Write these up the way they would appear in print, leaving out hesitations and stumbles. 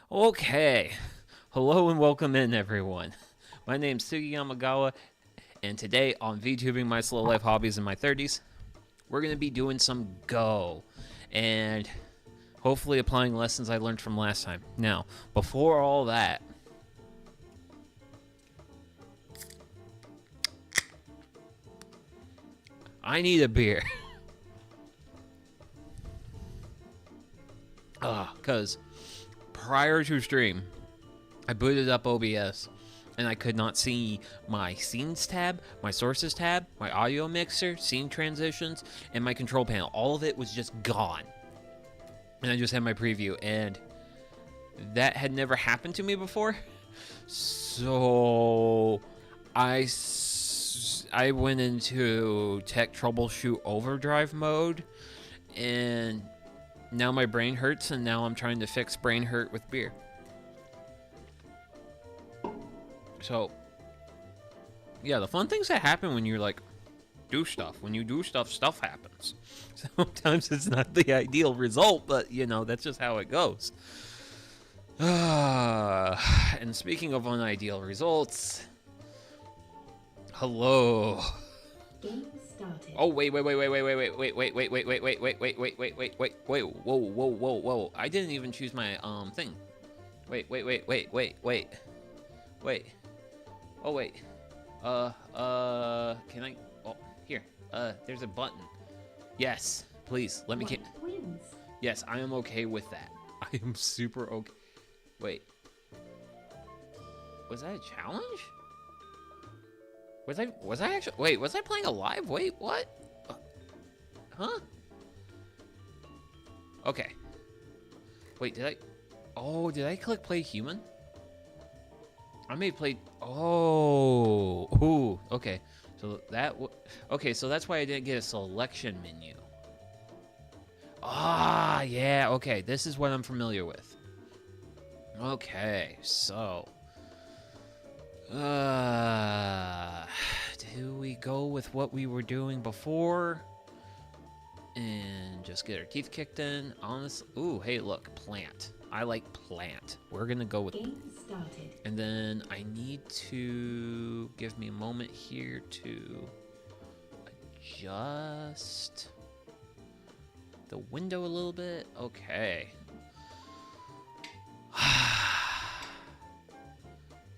Okay, hello and welcome in, everyone. My name's Sugi Yamagawa, and today on VTubing My Slow Life Hobbies in My 30s, we're going to be doing some Go, and hopefully applying lessons I learned from last time. Now, before all that, I need a beer. Because prior to stream, I booted up OBS and I could not see my scenes tab, my sources tab, my audio mixer, scene transitions, and my control panel. All of it was just gone. And I just had my preview, and that had never happened to me before. So I went into tech troubleshoot overdrive mode, and now my brain hurts, and now I'm trying to fix brain hurt with beer. So, yeah, the fun things that happen when you, like, do stuff. When you do stuff, stuff happens. Sometimes it's not the ideal result, but, you know, that's just how it goes. And speaking of unideal results, hello. Game started. Oh, wait, whoa. I didn't even choose my, thing. Wait. Oh, wait. Can I? Oh, here. There's a button. Yes, please, let me get. Wins. Yes, I am okay with that. I am super okay. Wait. Was that a challenge? Was I actually? Wait, was I playing a live? Wait, what? Huh? Okay. Wait, did I? Oh, did I click play human? I may play. Oh, ooh, okay. So that. Okay, so that's why I didn't get a selection menu. Ah, yeah. Okay, this is what I'm familiar with. Okay, so. Do we go with what we were doing before? And just get our teeth kicked in? Honestly. Ooh, hey, look, plant. I like plant. We're gonna go with. Game started. And then I need to give me a moment here to adjust the window a little bit. Okay.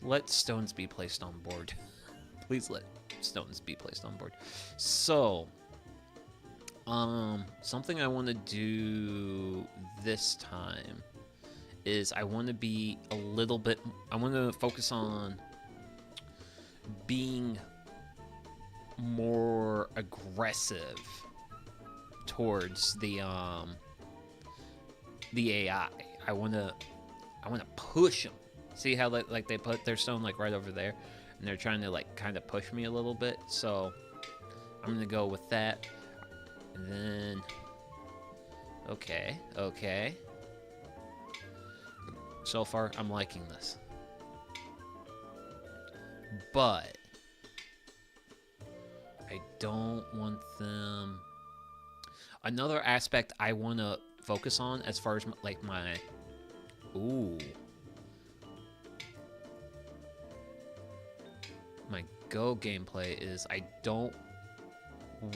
Let stones be placed on board. Please let stones be placed on board. So, something I want to do this time is I want to be a little bit. I want to focus on being more aggressive towards the AI. I want to push them. See how they put their stone like right over there, and they're trying to like kind of push me a little bit. So I'm gonna go with that, and then okay. So far, I'm liking this. But I don't want them. Another aspect I want to focus on as far as like my. Ooh. My Go gameplay is I don't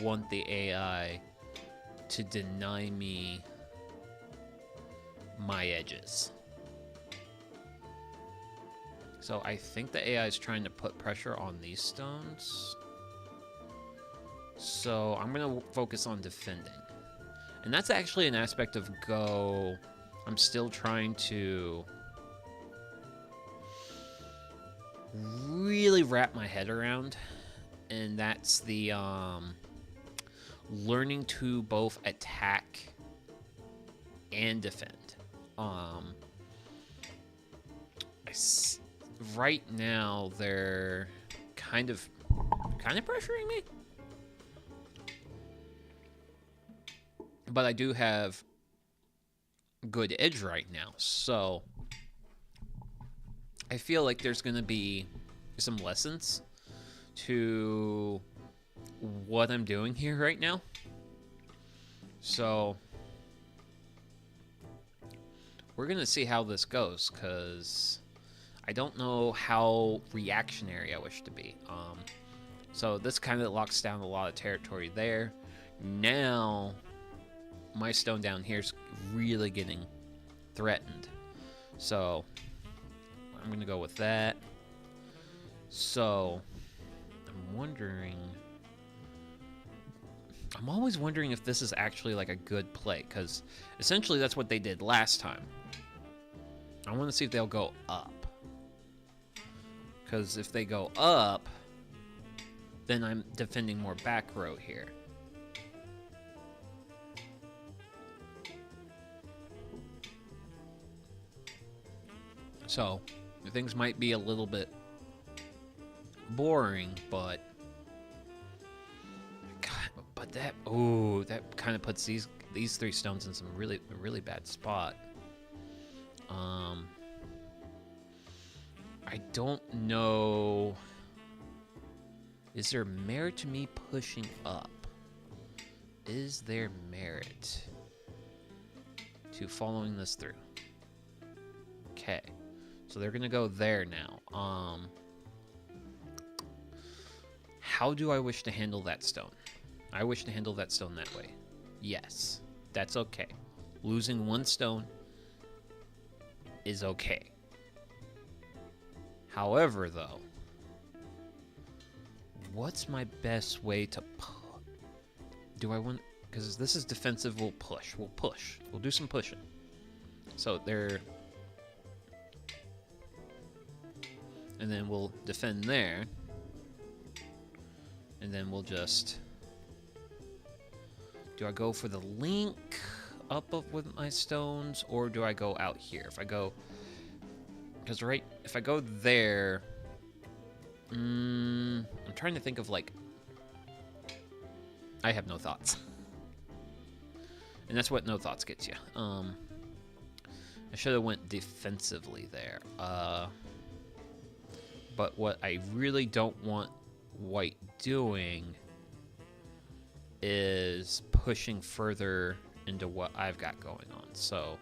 want the AI to deny me my edges. So I think the AI is trying to put pressure on these stones. So I'm going to focus on defending. And that's actually an aspect of Go I'm still trying to really wrap my head around. And that's the learning to both attack and defend. Right now they're kind of pressuring me, but I do have good edge right now, so I feel like there's gonna be some lessons to what I'm doing here right now. So we're gonna see how this goes, because I don't know how reactionary I wish to be. So this kind of locks down a lot of territory there. Now, my stone down here is really getting threatened. So, I'm going to go with that. So, I'm always wondering if this is actually like a good play, because essentially that's what they did last time. I want to see if they'll go up. Because if they go up, then I'm defending more back row here. So, things might be a little bit boring, but that kind of puts these 3 stones in some really bad spot. I don't know. Is there merit to me pushing up? Is there merit to following this through? Okay. So they're going to go there now. How do I wish to handle that stone? I wish to handle that stone that way. Yes. That's okay. Losing 1 stone is okay. However, though, what's my best way to do I want, because this is defensive, we'll push. We'll do some pushing. So they're, and then we'll defend there. And then we'll just, do I go for the link up with my stones, or do I go out here? If I go, because if I go there, I'm trying to think of like, I have no thoughts. And that's what no thoughts gets you. I should have went defensively there. But what I really don't want white doing is pushing further into what I've got going on. So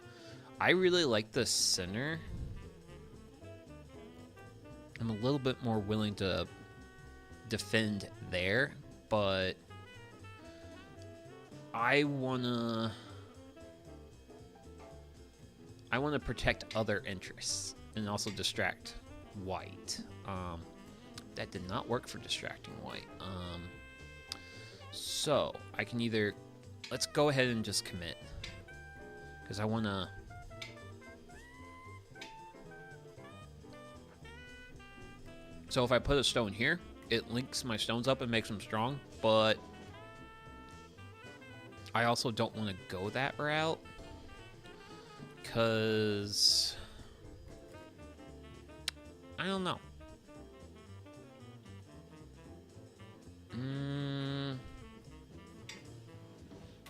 I really like the center. I'm a little bit more willing to defend there, but I wanna protect other interests and also distract white. That did not work for distracting white. So I can either, let's go ahead and just commit, because I wanna. So if I put a stone here, it links my stones up and makes them strong, but I also don't want to go that route, because I don't know.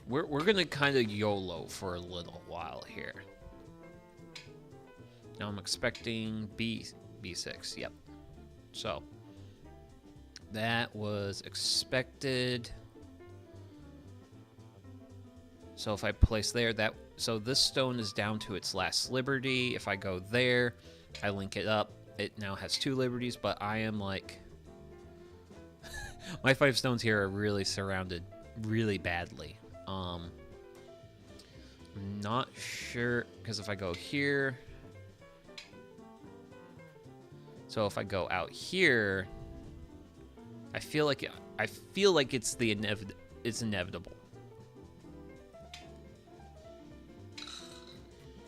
We're gonna kind of YOLO for a little while here. Now I'm expecting B6. Yep. So that was expected. So if I place there, so this stone is down to its last liberty. If I go there, I link it up. It now has 2 liberties, but I am like, my 5 stones here are really surrounded really badly. I'm not sure, because if I go here, so if I go out here, I feel like it's inevitable.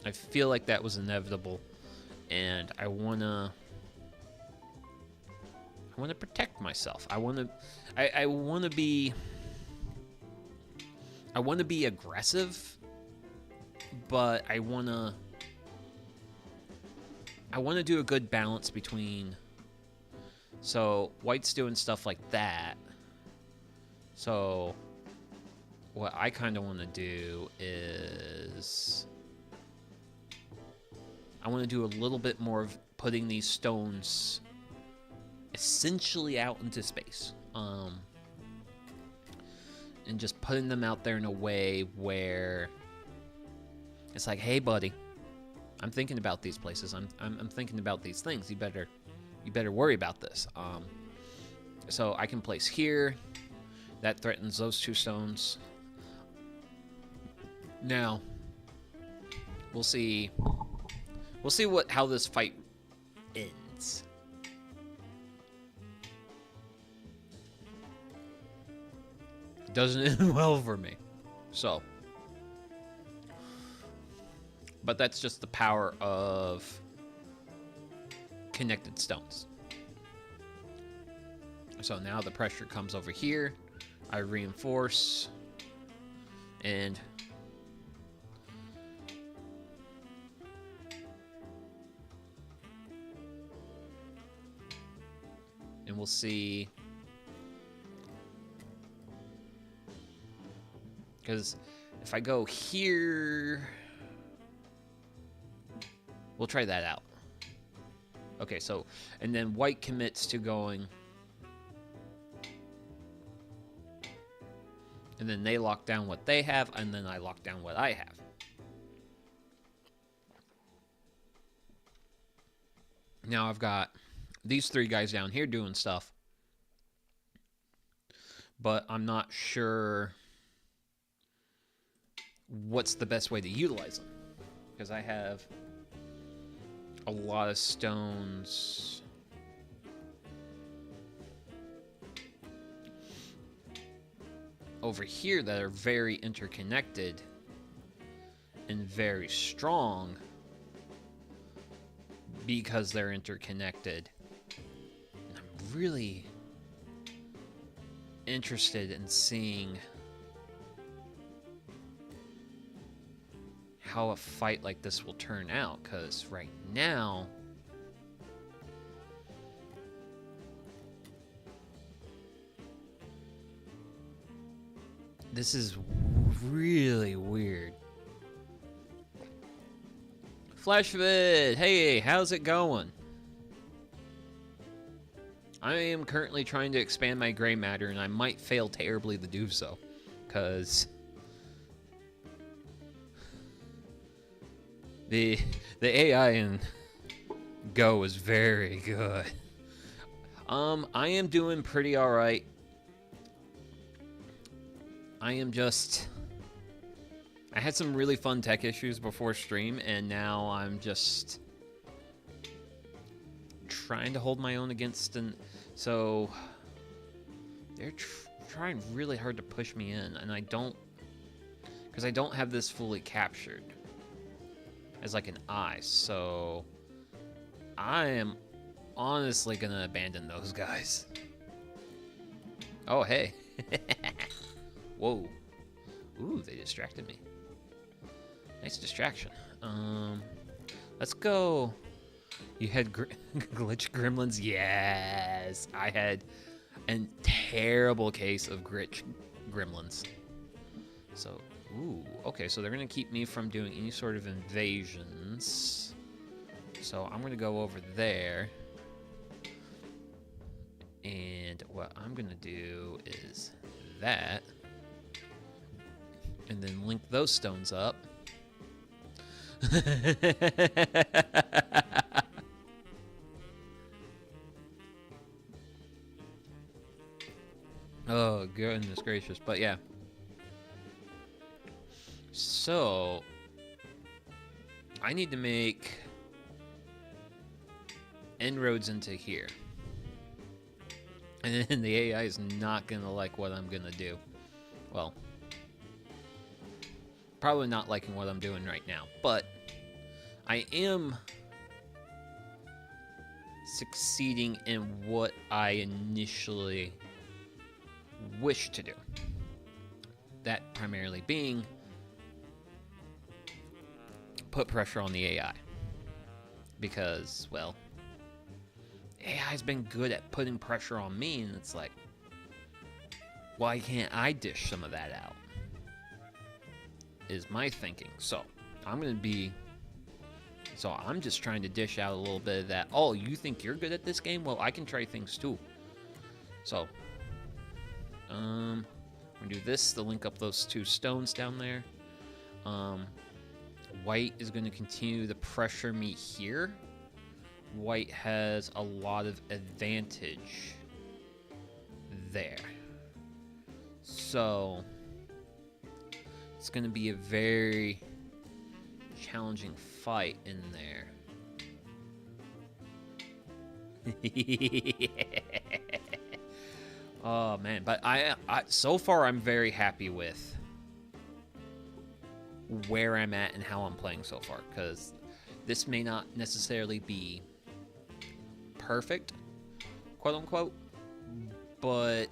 I feel like that was inevitable, and I wanna protect myself. I wanna be aggressive, but I wanna do a good balance between. So white's doing stuff like that. So what I kind of want to do is I want to do a little bit more of putting these stones essentially out into space. And just putting them out there in a way where it's like, hey, buddy, I'm thinking about these places. I'm thinking about these things. You better worry about this. So I can place here. That threatens those 2 stones. Now, we'll see how this fight ends. Doesn't end well for me. So, but that's just the power of connected stones. So now the pressure comes over here. I reinforce, and we'll see, because if I go here, we'll try that out. Okay, so, and then white commits to going, and then they lock down what they have, and then I lock down what I have. Now I've got these 3 guys down here doing stuff, but I'm not sure what's the best way to utilize them, because I have a lot of stones over here that are very interconnected and very strong because they're interconnected. I'm really interested in seeing how a fight like this will turn out, because right now this is really weird. Flashvid, hey, how's it going? I am currently trying to expand my gray matter, and I might fail terribly to do so, because the AI in Go is very good. I am doing pretty alright. I had some really fun tech issues before stream, and now I'm just trying to hold my own against, and so they're trying really hard to push me in, and I don't, because I don't have this fully captured as like an eye, so I am honestly gonna abandon those guys. Oh, hey. Whoa. Ooh, they distracted me. Nice distraction. Let's go. You had glitch gremlins? Yes. I had a terrible case of glitch gremlins. So, ooh, okay, so they're gonna keep me from doing any sort of invasions. So I'm gonna go over there. And what I'm gonna do is that. And then link those stones up. Oh, goodness gracious. But yeah. So, I need to make inroads into here. And then the AI is not going to like what I'm going to do. Well, probably not liking what I'm doing right now, but I am succeeding in what I initially wished to do. That primarily being put pressure on the AI. Because, well, AI's been good at putting pressure on me, and it's like, why can't I dish some of that out? Is my thinking. So, I'm just trying to dish out a little bit of that. Oh, you think you're good at this game? Well, I can try things too. So, I'm gonna do this to link up those 2 stones down there. White is going to continue to pressure me here. White has a lot of advantage there. So it's going to be a very challenging fight in there. Oh man, but I so far I'm very happy with where I'm at and how I'm playing so far, because this may not necessarily be perfect, quote unquote, but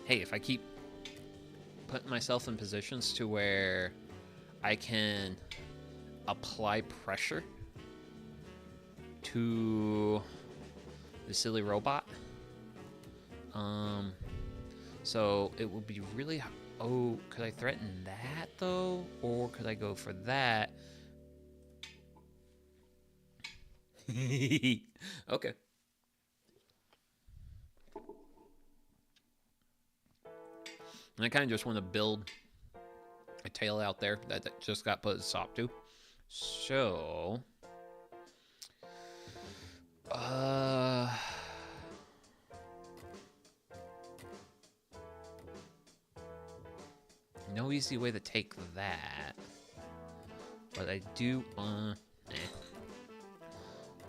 hey, if I keep putting myself in positions to where I can apply pressure to the silly robot, so it would be really... Oh, could I threaten that, though? Or could I go for that? Okay. And I kind of just want to build a tail out there that just got put a stop to. So... no easy way to take that. But I do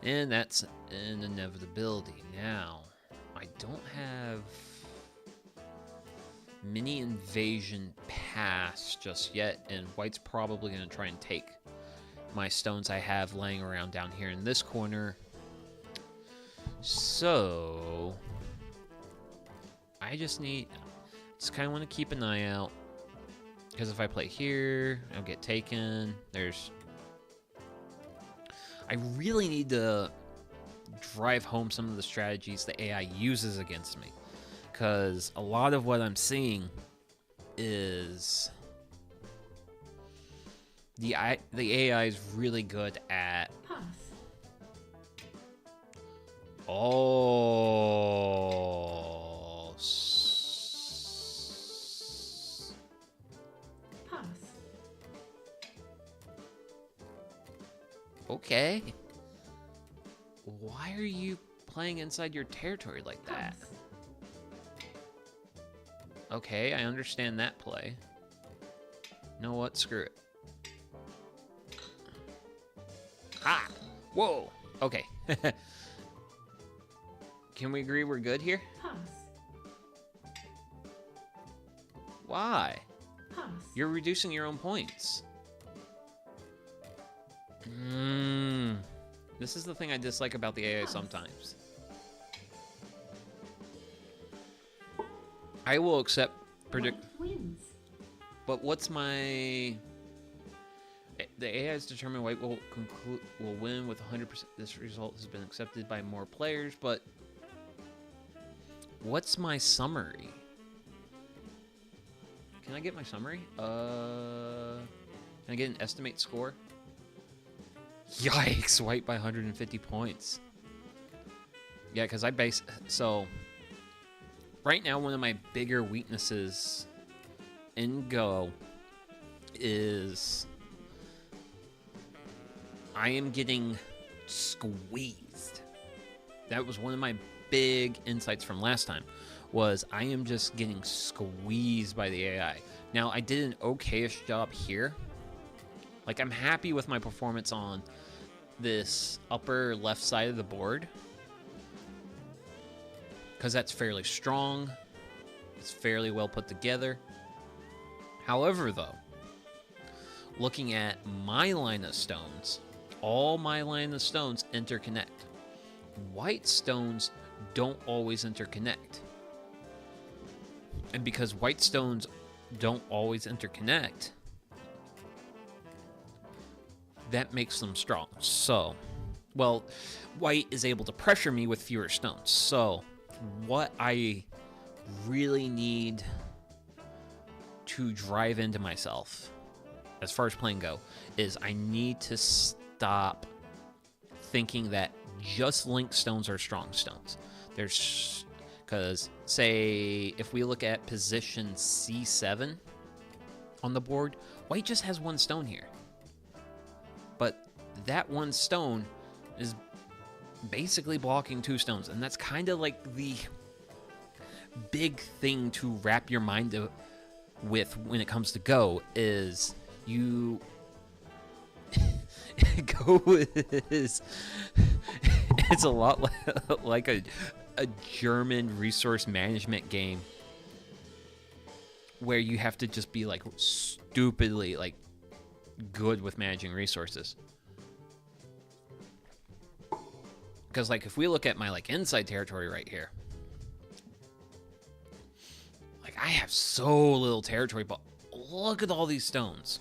and that's an inevitability. Now, I don't have mini invasion pass just yet, and White's probably going to try and take my stones I have laying around down here in this corner. So I just kind of want to keep an eye out, because if I play here, I'll get taken. I really need to drive home some of the strategies the AI uses against me, because a lot of what I'm seeing is the AI is really good at... Pass. Oh. Pass. Okay. Why are you playing inside your territory like that? Pass. Okay, I understand that play. You know what? Screw it. Ha! Whoa! Okay. Can we agree we're good here? Pass. Why? Pass. You're reducing your own points. This is the thing I dislike about the AI sometimes. I will accept White wins. but what's my... The AI has determined White will win with 100%. This result has been accepted by more players, but what's my summary? Can I get my summary? Can I get an estimate score? Yikes, White by 150 points. Yeah, because so right now, one of my bigger weaknesses in Go is I am getting squeezed. That was one of my big insights from last time, was I am just getting squeezed by the AI. Now, I did an okay-ish job here. Like, I'm happy with my performance on this upper left side of the board, because that's fairly strong. It's fairly well put together. However, though, looking at my line of stones, all my line of stones interconnect. White stones don't always interconnect. And because white stones don't always interconnect, that makes them strong. So, well, white is able to pressure me with fewer stones. So, what I really need to drive into myself, as far as playing Go, is I need to stop thinking that just link stones are strong stones. Because, say, if we look at position C7 on the board, white just has one stone here. but that one stone is basically blocking 2 stones, and that's kind of like the big thing to wrap your mind with when it comes to Go is you Go is it's a lot like a German resource management game where you have to just be like stupidly like good with managing resources. Because like if we look at my like inside territory right here, like I have so little territory, but look at all these stones.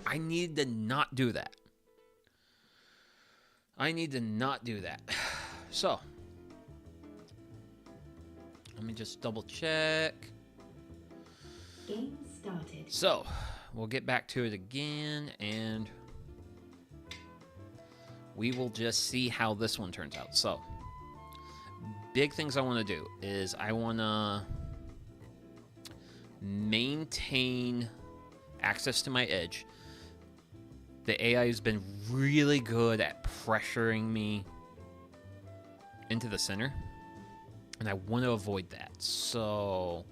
I need to not do that. So let me just double check. Game started. So we'll get back to it again, and we will just see how this one turns out. So big things I want to do is I want to maintain access to my edge. The AI has been really good at pressuring me into the center, and I want to avoid that. So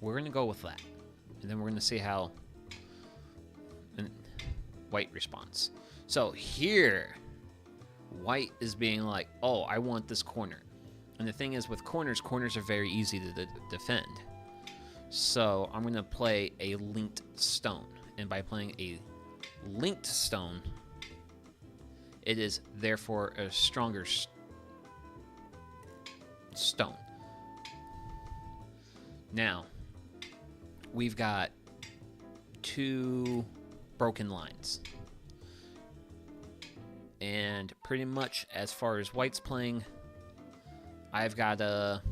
we're going to go with that, and then we're going to see how white responds. So here, white is being like, oh, I want this corner. And the thing is with corners are very easy to defend. So I'm going to play a linked stone. And by playing a linked stone, it is therefore a stronger stone. Now, we've got 2 broken lines. And pretty much as far as white's playing, I've got to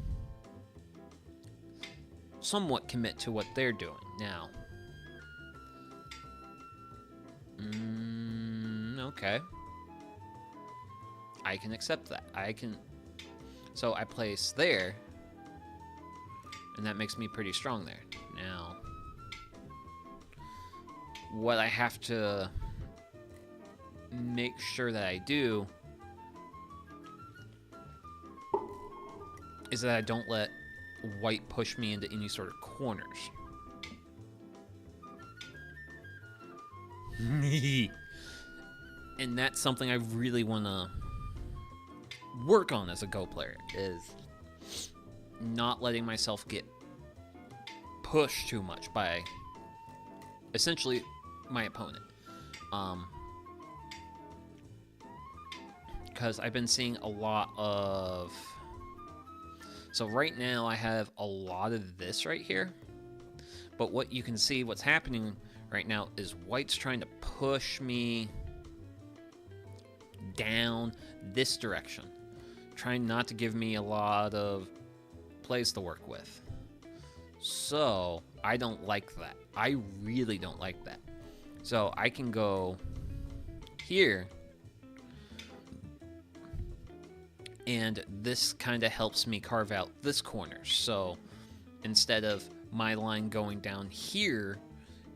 somewhat commit to what they're doing. Now, okay. I can accept that. So I place there, and that makes me pretty strong there. Now, what I have to make sure that I do is that I don't let white push me into any sort of corners. And that's something I really want to work on as a Go player, is not letting myself get pushed too much by essentially my opponent. Because I've been seeing a lot of... So right now I have a lot of this right here. But what you can see, what's happening right now is white's trying to push me down this direction. Trying not to give me a lot of plays to work with. So I don't like that. I really don't like that. So I can go here, and this kind of helps me carve out this corner. So instead of my line going down here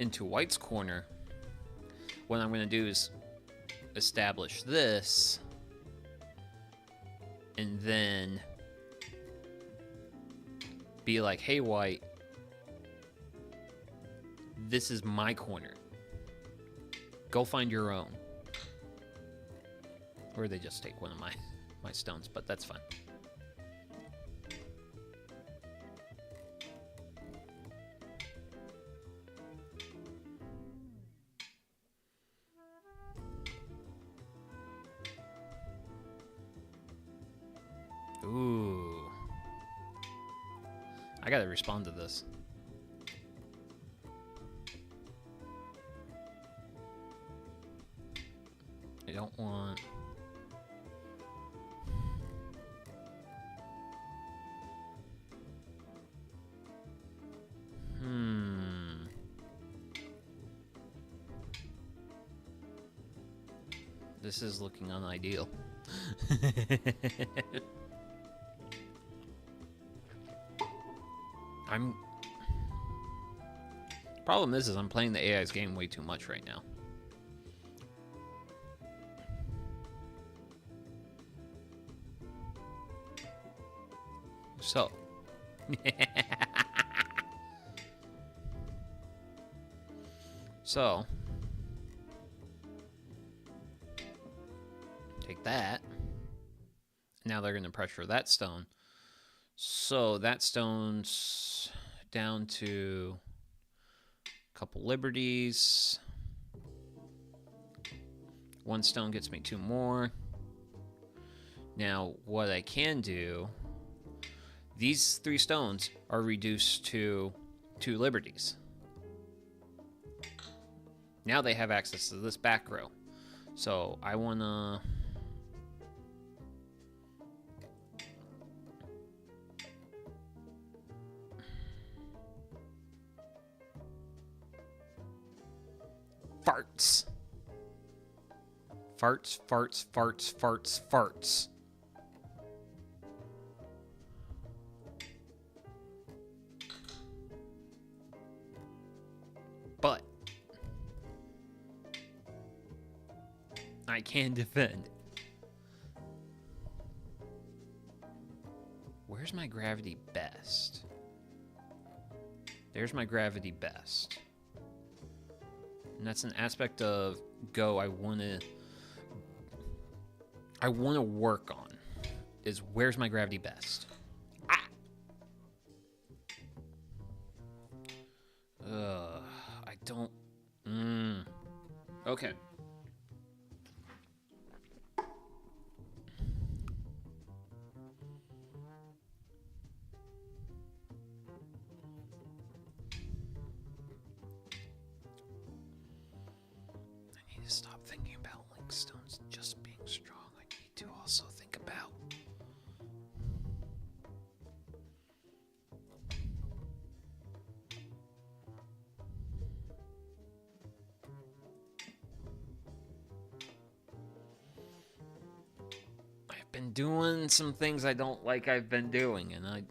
into white's corner, what I'm going to do is establish this, and then be like, hey, white, this is my corner. Go find your own. Or they just take one of my stones, but that's fine. Ooh. I gotta respond to this. I don't want... This is looking unideal. Problem is I'm playing the AI's game way too much right now. So. So. Take that. Now they're going to pressure that stone. So that stone's down to a couple liberties. One stone gets me 2 more. Now, what I can do, these 3 stones are reduced to 2 liberties. Now they have access to this back row. So I want to... Farts. Farts, farts, farts, farts, farts. But I can defend. Where's my gravity best? There's my gravity best. And that's an aspect of Go I want to work on, is where's my gravity best? I don't... Okay. To stop thinking about link stones just being strong. I need to also think about I've been doing some things I don't like I've been doing, and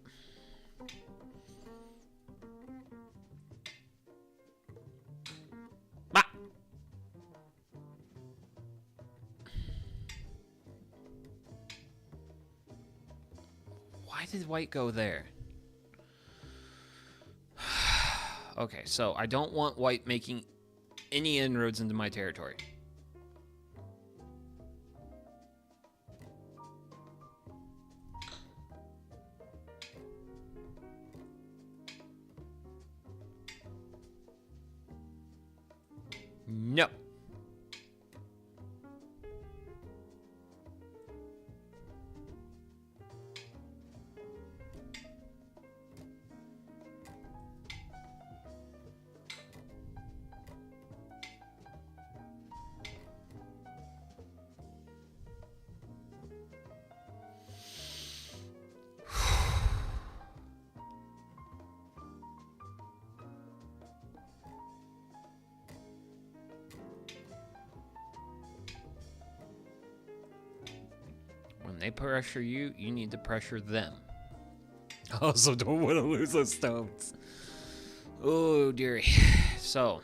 why did white go there? Okay, so I don't want white making any inroads into my territory. No. When they pressure you, you need to pressure them. I also don't want to lose those stones. Oh, dearie. So,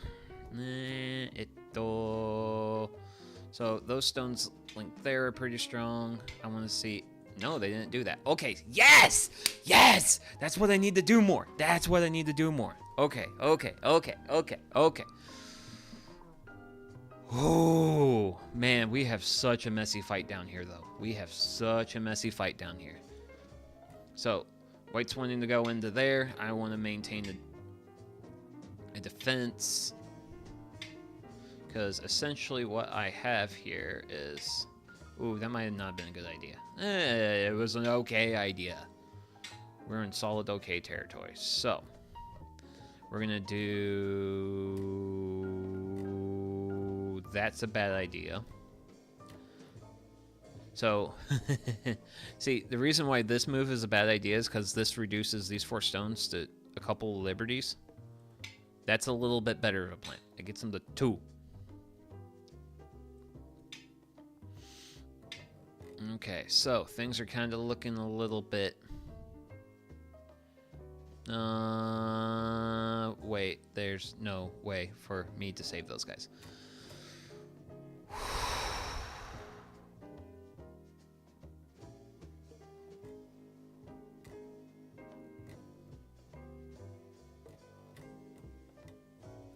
so those stones linked there are pretty strong. I want to see. No, they didn't do that. Okay, yes! Yes! That's what I need to do more. That's what I need to do more. Okay. Oh, man, we have such a messy fight down here, though. We have such a messy fight down here. So, white's wanting to go into there. I want to maintain a defense. Because essentially what I have here is... Ooh, that might have not been a good idea. It was an okay idea. We're in solid okay territory. So, we're going to do... That's a bad idea. So, see, the reason why this move is a bad idea is because this reduces these 4 stones to a couple of liberties. That's a little bit better of a plan. It gets them to 2. Okay, so things are kind of looking a little bit... wait, there's no way for me to save those guys.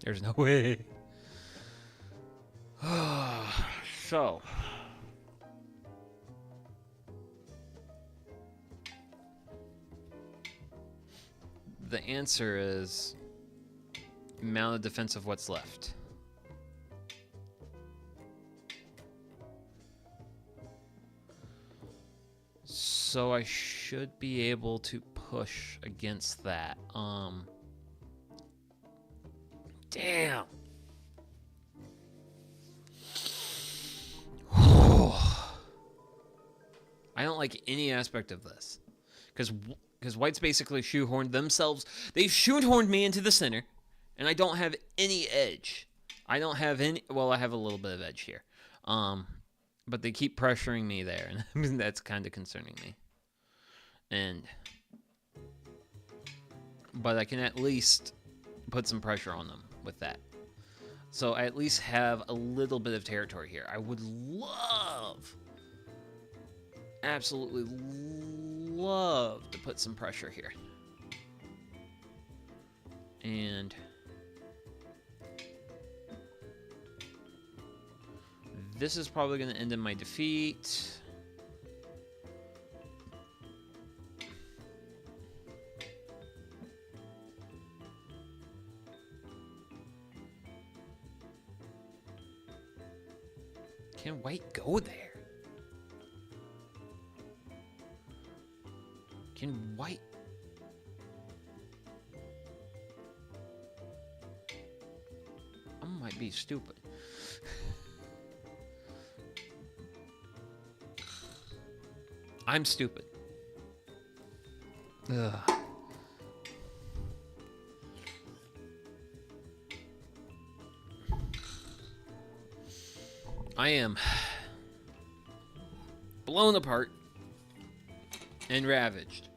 There's no way. So. The answer is amount of defense of what's left. So I should be able to push against that. Damn. I don't like any aspect of this. Because White's basically shoehorned themselves. They've shoehorned me into the center. And I don't have any edge. I don't have any... Well, I have a little bit of edge here. But they keep pressuring me there. And that's kind of concerning me. But I can at least put some pressure on them with that. So I at least have a little bit of territory here. I would love... Absolutely love to put some pressure here. And this is probably going to end in my defeat. Can White go there? Can White... I might be stupid. I'm stupid. Ugh. I am blown apart and ravaged.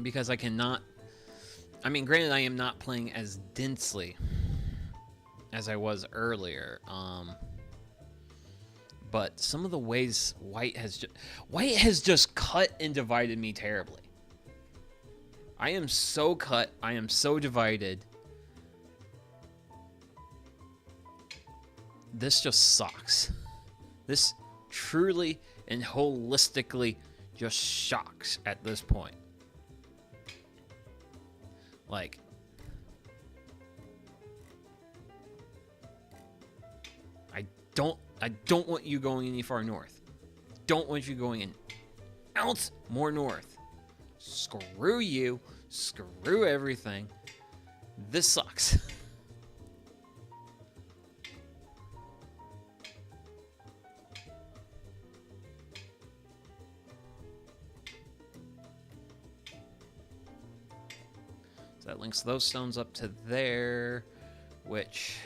Because I cannot... I mean, granted, I am not playing as densely as I was earlier. But some of the ways White has just cut and divided me terribly. I am so cut. I am so divided. This just sucks. This truly and holistically just shocks at this point. Like, I don't want you going any far north. Don't want you going an ounce more north. Screw you. Screw everything. This sucks. So that links those stones up to there, which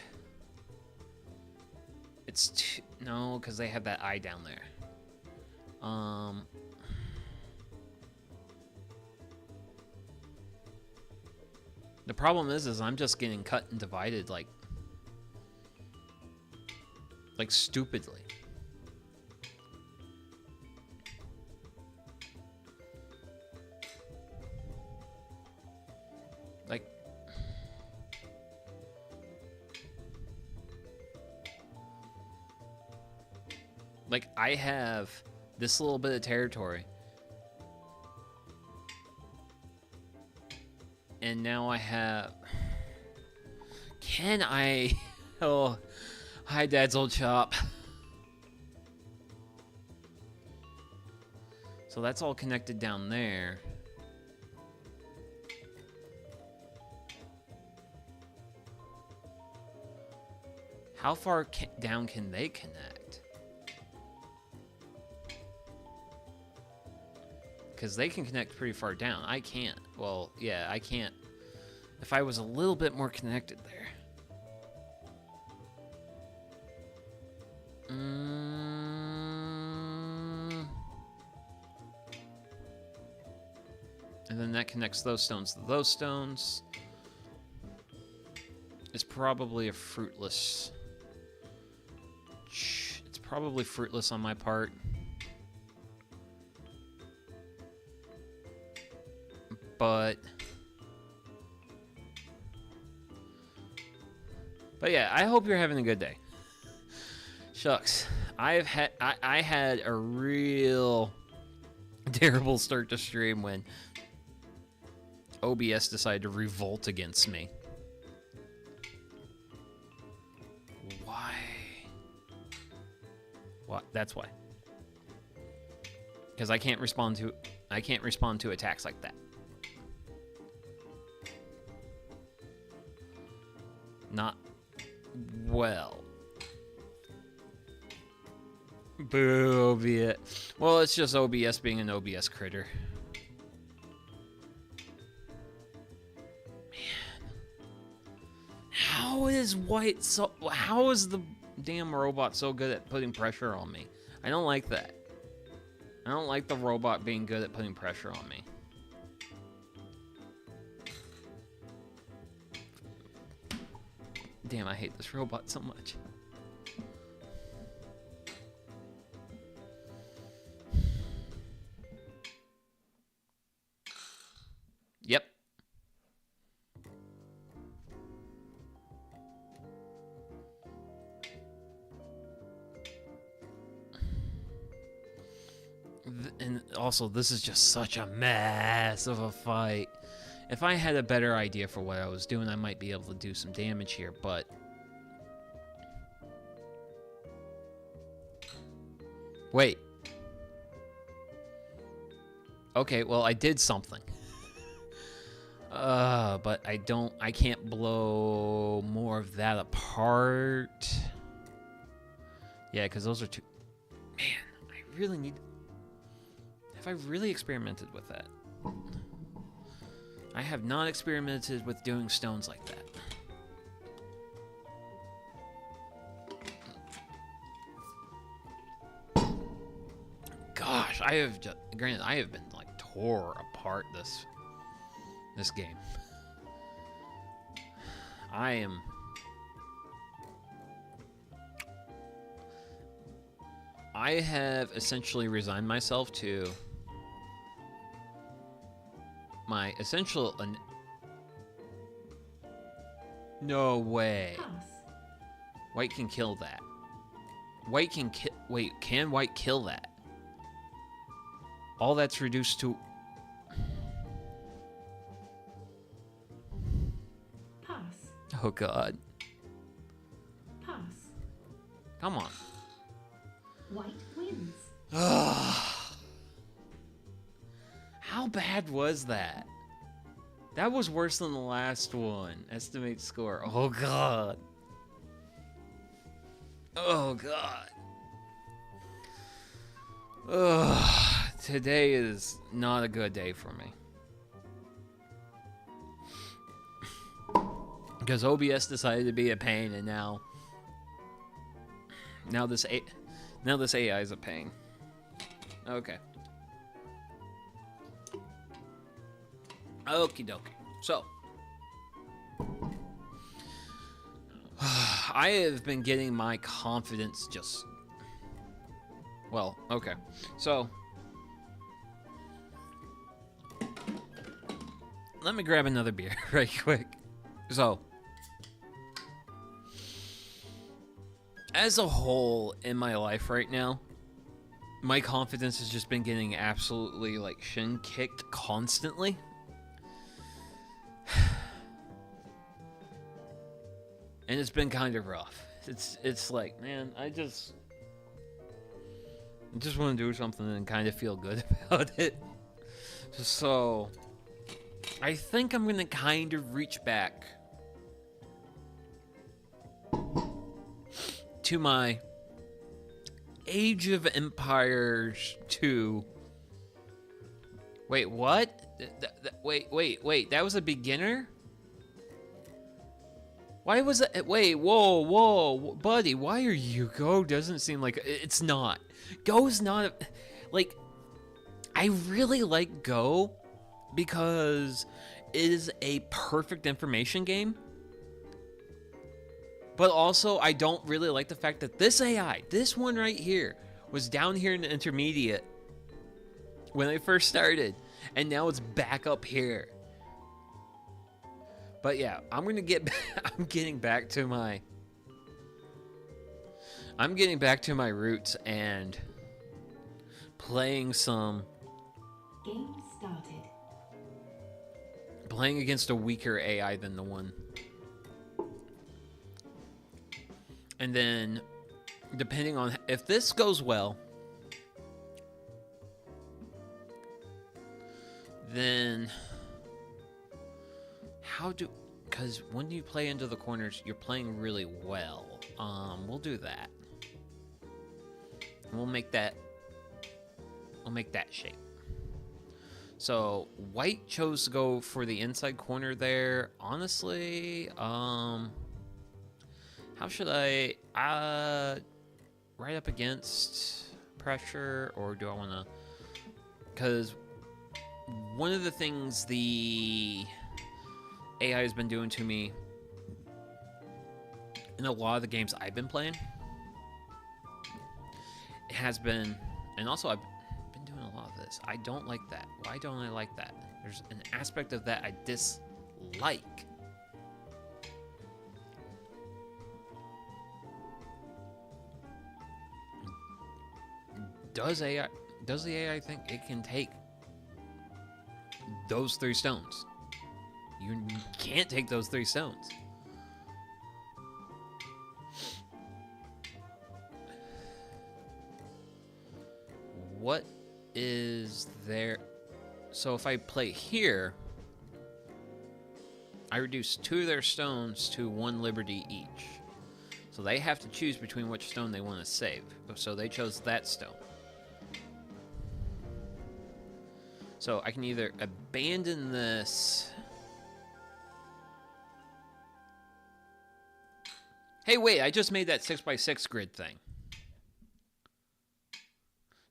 it's no, because they have that eye down there. The problem is I'm just getting cut and divided like stupidly. Like, I have this little bit of territory. And now I have... Can I... Oh, hi, Dad's old shop. So that's all connected down there. How far down can they connect? Because they can connect pretty far down. I can't. Well, yeah, I can't. If I was a little bit more connected there. And then that connects those stones to those stones. It's probably a fruitless... It's probably fruitless on my part. But yeah, I hope you're having a good day. Shucks. I had a real terrible start to stream when OBS decided to revolt against me. Why? What? That's why. Because I can't respond to attacks like that. Not well. Boo, OBS. Well, it's just OBS being an OBS critter. Man. How is the damn robot so good at putting pressure on me? I don't like that. I don't like the robot being good at putting pressure on me. Damn, I hate this robot so much. Yep. And also, this is just such a mess of a fight. If I had a better idea for what I was doing, I might be able to do some damage here, but... Wait. Okay, well, I did something. But I can't blow more of that apart. Yeah, because those are two... Man, I really need... Have I really experimented with that? I have not experimented with doing stones like that. Gosh, I have just... Granted, I have been, like, tore apart this game. I have essentially resigned myself to my essential... No way. Pass. White can kill that. White can kill... Wait, can White kill that? All that's reduced to... Pass. Oh, God. Pass. Come on. White wins. How bad was that? That was worse than the last one. Estimate score. Oh, God. Oh, God. Ugh. Today is not a good day for me. Because OBS decided to be a pain, and now this AI is a pain. Okay. Okie dokie. So, I have been getting my confidence just... Well, okay. So, let me grab another beer right quick. So, as a whole in my life right now, my confidence has just been getting absolutely, like, shin kicked constantly. And it's been kind of rough. It's like, man, I just want to do something and kind of feel good about it. So, I think I'm going to kind of reach back to my Age of Empires 2. Wait, what? Wait, that was a beginner? Why was it? Wait, whoa, buddy, why are you? Go doesn't seem like... It's not. Go's not... Like, I really like Go because it is a perfect information game. But also, I don't really like the fact that this AI, this one right here, was down here in the intermediate when I first started. And now it's back up here. But yeah, I'm gonna get. I'm getting back to my. I'm getting back to my roots and playing some. Game started. Playing against a weaker AI than the one. And then, depending on if this goes well, then because when you play into the corners, you're playing really well. We'll do that. We'll make that shape. So white chose to go for the inside corner there. Honestly, how should I right up against pressure, or do I want to? Because one of the things the AI has been doing to me in a lot of the games I've been playing, it has been, and also I've been doing a lot of this. I don't like that. Why don't I like that? There's an aspect of that I dislike. Does the AI think it can take those 3 stones? You can't take those 3 stones. What is there? So if I play here, I reduce 2 of their stones to 1 liberty each. So they have to choose between which stone they want to save. So they chose that stone. So I can either abandon this. Hey, wait, I just made that 6x6 grid thing.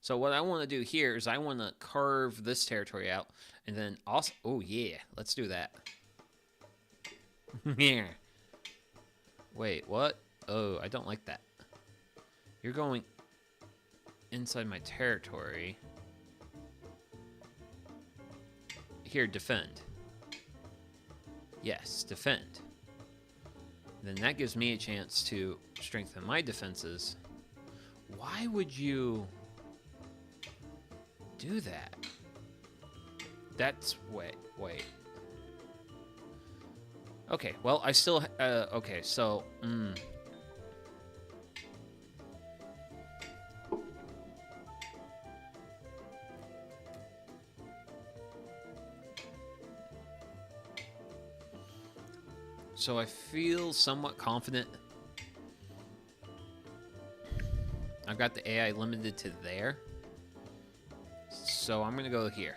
So what I want to do here is I want to carve this territory out, and then also, oh yeah, let's do that. Yeah. Wait, what? Oh, I don't like that. You're going inside my territory. Here, defend. Yes, defend. Then that gives me a chance to strengthen my defenses. Why would you do that? That's wait. Okay, well, I still okay, so so I feel somewhat confident. I've got the AI limited to there. So I'm gonna go here.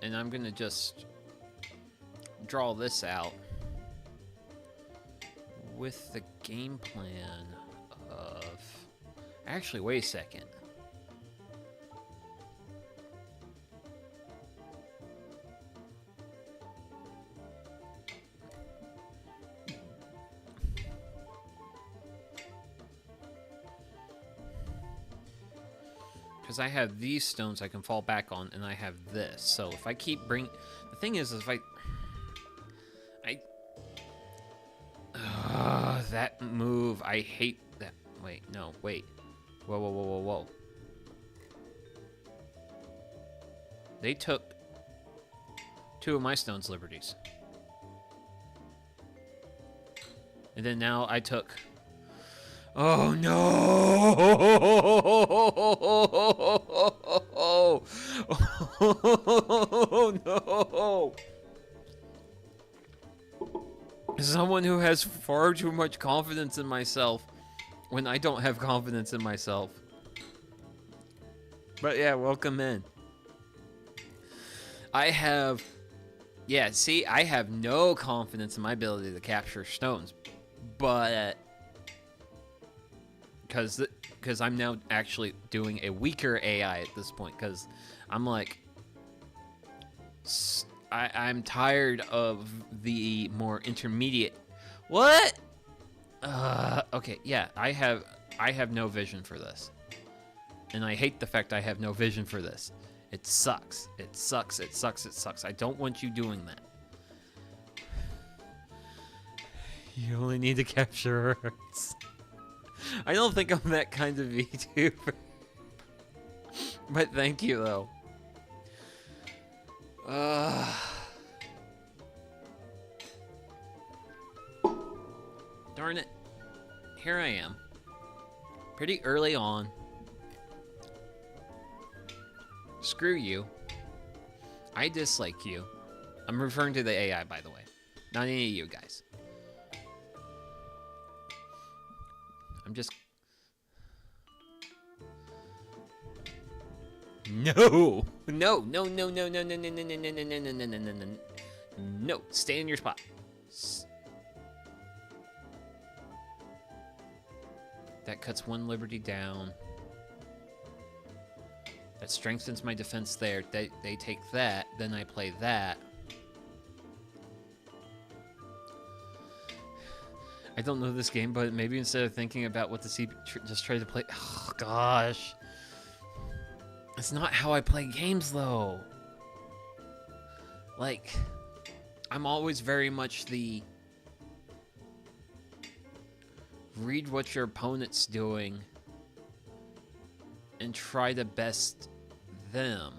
And I'm gonna just draw this out with the game plan of... Actually, wait a second. Because I have these stones I can fall back on, and I have this. So if I keep bringing... The thing is if that move, I hate that. Wait, no, wait. Whoa. They took 2 of my stones' liberties. And then now I took... Oh no! Oh no! Someone who has far too much confidence in myself when I don't have confidence in myself. But yeah, welcome in. I have no confidence in my ability to capture stones. But because because I'm now actually doing a weaker AI at this point, because I'm like, I'm tired of the more intermediate. What? Okay, yeah, I have no vision for this, and I hate the fact I have no vision for this. It sucks. It sucks. It sucks. It sucks. I don't want you doing that. You only need to capture Earths. I don't think I'm that kind of VTuber. But thank you, though. Darn it. Here I am. Pretty early on. Screw you. I dislike you. I'm referring to the AI, by the way. Not any of you guys. I'm just... No! No, no, no, no, no, no, no, no, no, no, no, no, no, no, no, no, no. No, stay in your spot. That cuts one liberty down. That strengthens my defense there. They take that, then I play that. I don't know this game, but maybe instead of thinking about what the CP, just try to play. Oh, gosh. It's not how I play games, though. Like, I'm always very much the read what your opponent's doing and try to best them.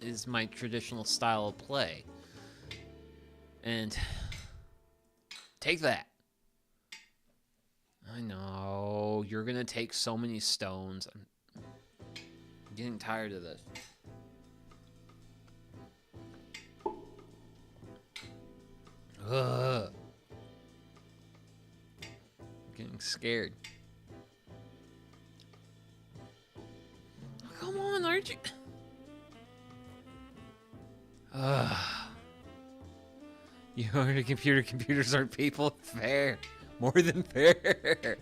Is my traditional style of play. And take that. I know, you're gonna take so many stones. I'm getting tired of this. Ugh. I'm getting scared. Come on, aren't you? You are a computer. Computers aren't people. Fair. More than fair.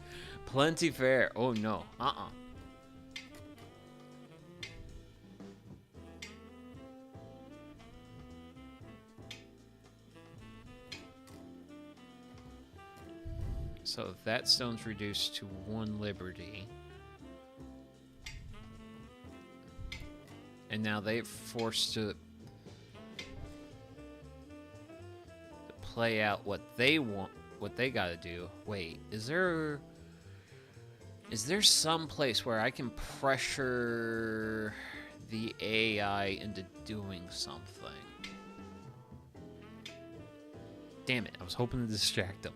Plenty fair. Oh, no. So that stone's reduced to 1 liberty. And now they're forced to play out what they want, what they gotta do. Wait, is there some place where I can pressure the AI into doing something? Damn it, I was hoping to distract them.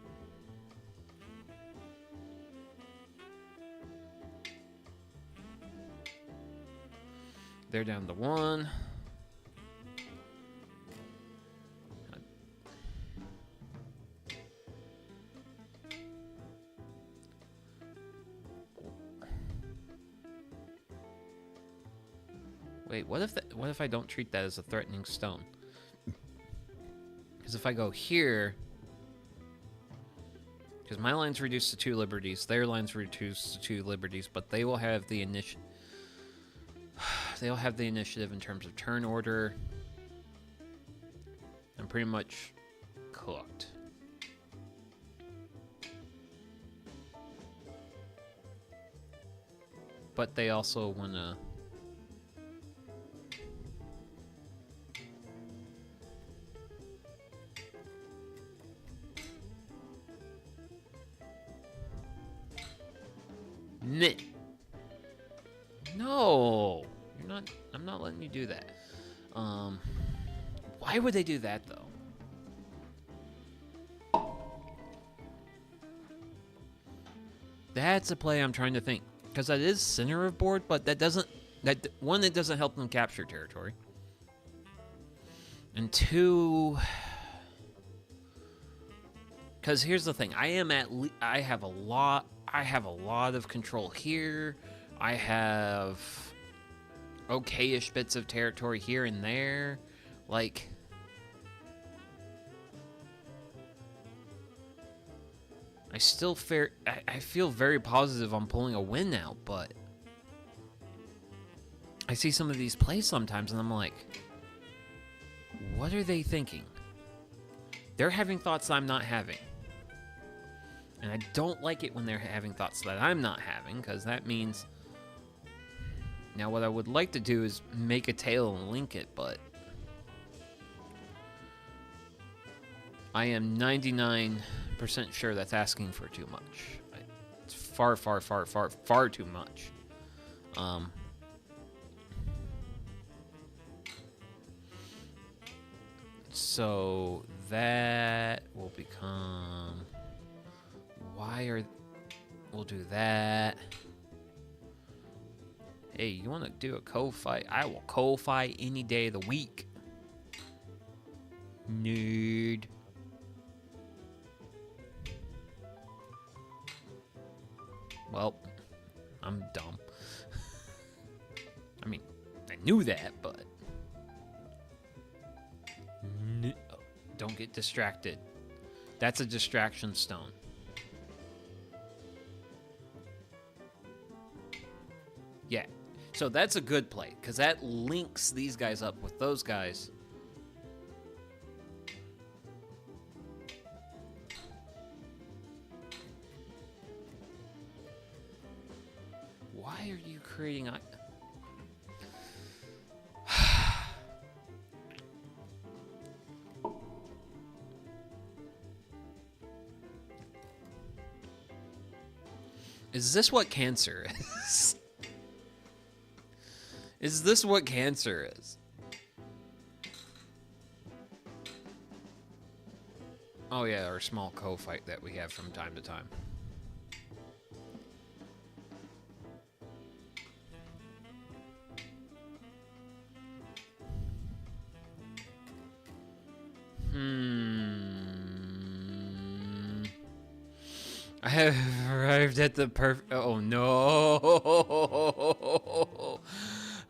They're down to 1. Wait, what if I don't treat that as a threatening stone? Because if I go here, because my line's reduced to 2 liberties, their line's reduced to 2 liberties, but they will have the initiative. They'll have the initiative in terms of turn order. I'm pretty much cooked. But they also want to... No, you're not. I'm not letting you do that. Why would they do that though? That's a play I'm trying to think, because that is center of board, but that doesn't. That one, it doesn't help them capture territory, and 2. Because here's the thing, I have a lot of control here. I have okay-ish bits of territory here and there. Like, I feel very positive on pulling a win out, but I see some of these plays sometimes, and I'm like, what are they thinking? They're having thoughts I'm not having. And I don't like it when they're having thoughts that I'm not having, because that means... Now, what I would like to do is make a tail and link it, but... I am 99% sure that's asking for too much. It's far, far, far, far, far too much. So that will become... We'll do that. Hey, you want to do a co-fight? I will co-fight any day of the week. Nerd. Well, I'm dumb. I mean, I knew that, but... Don't get distracted. That's a distraction stone. Yeah. So that's a good play, because that links these guys up with those guys. Why are you creating... Is this what cancer is? Is this what cancer is? Oh yeah, our small co-fight that we have from time to time. I have arrived at the perfect... Oh no!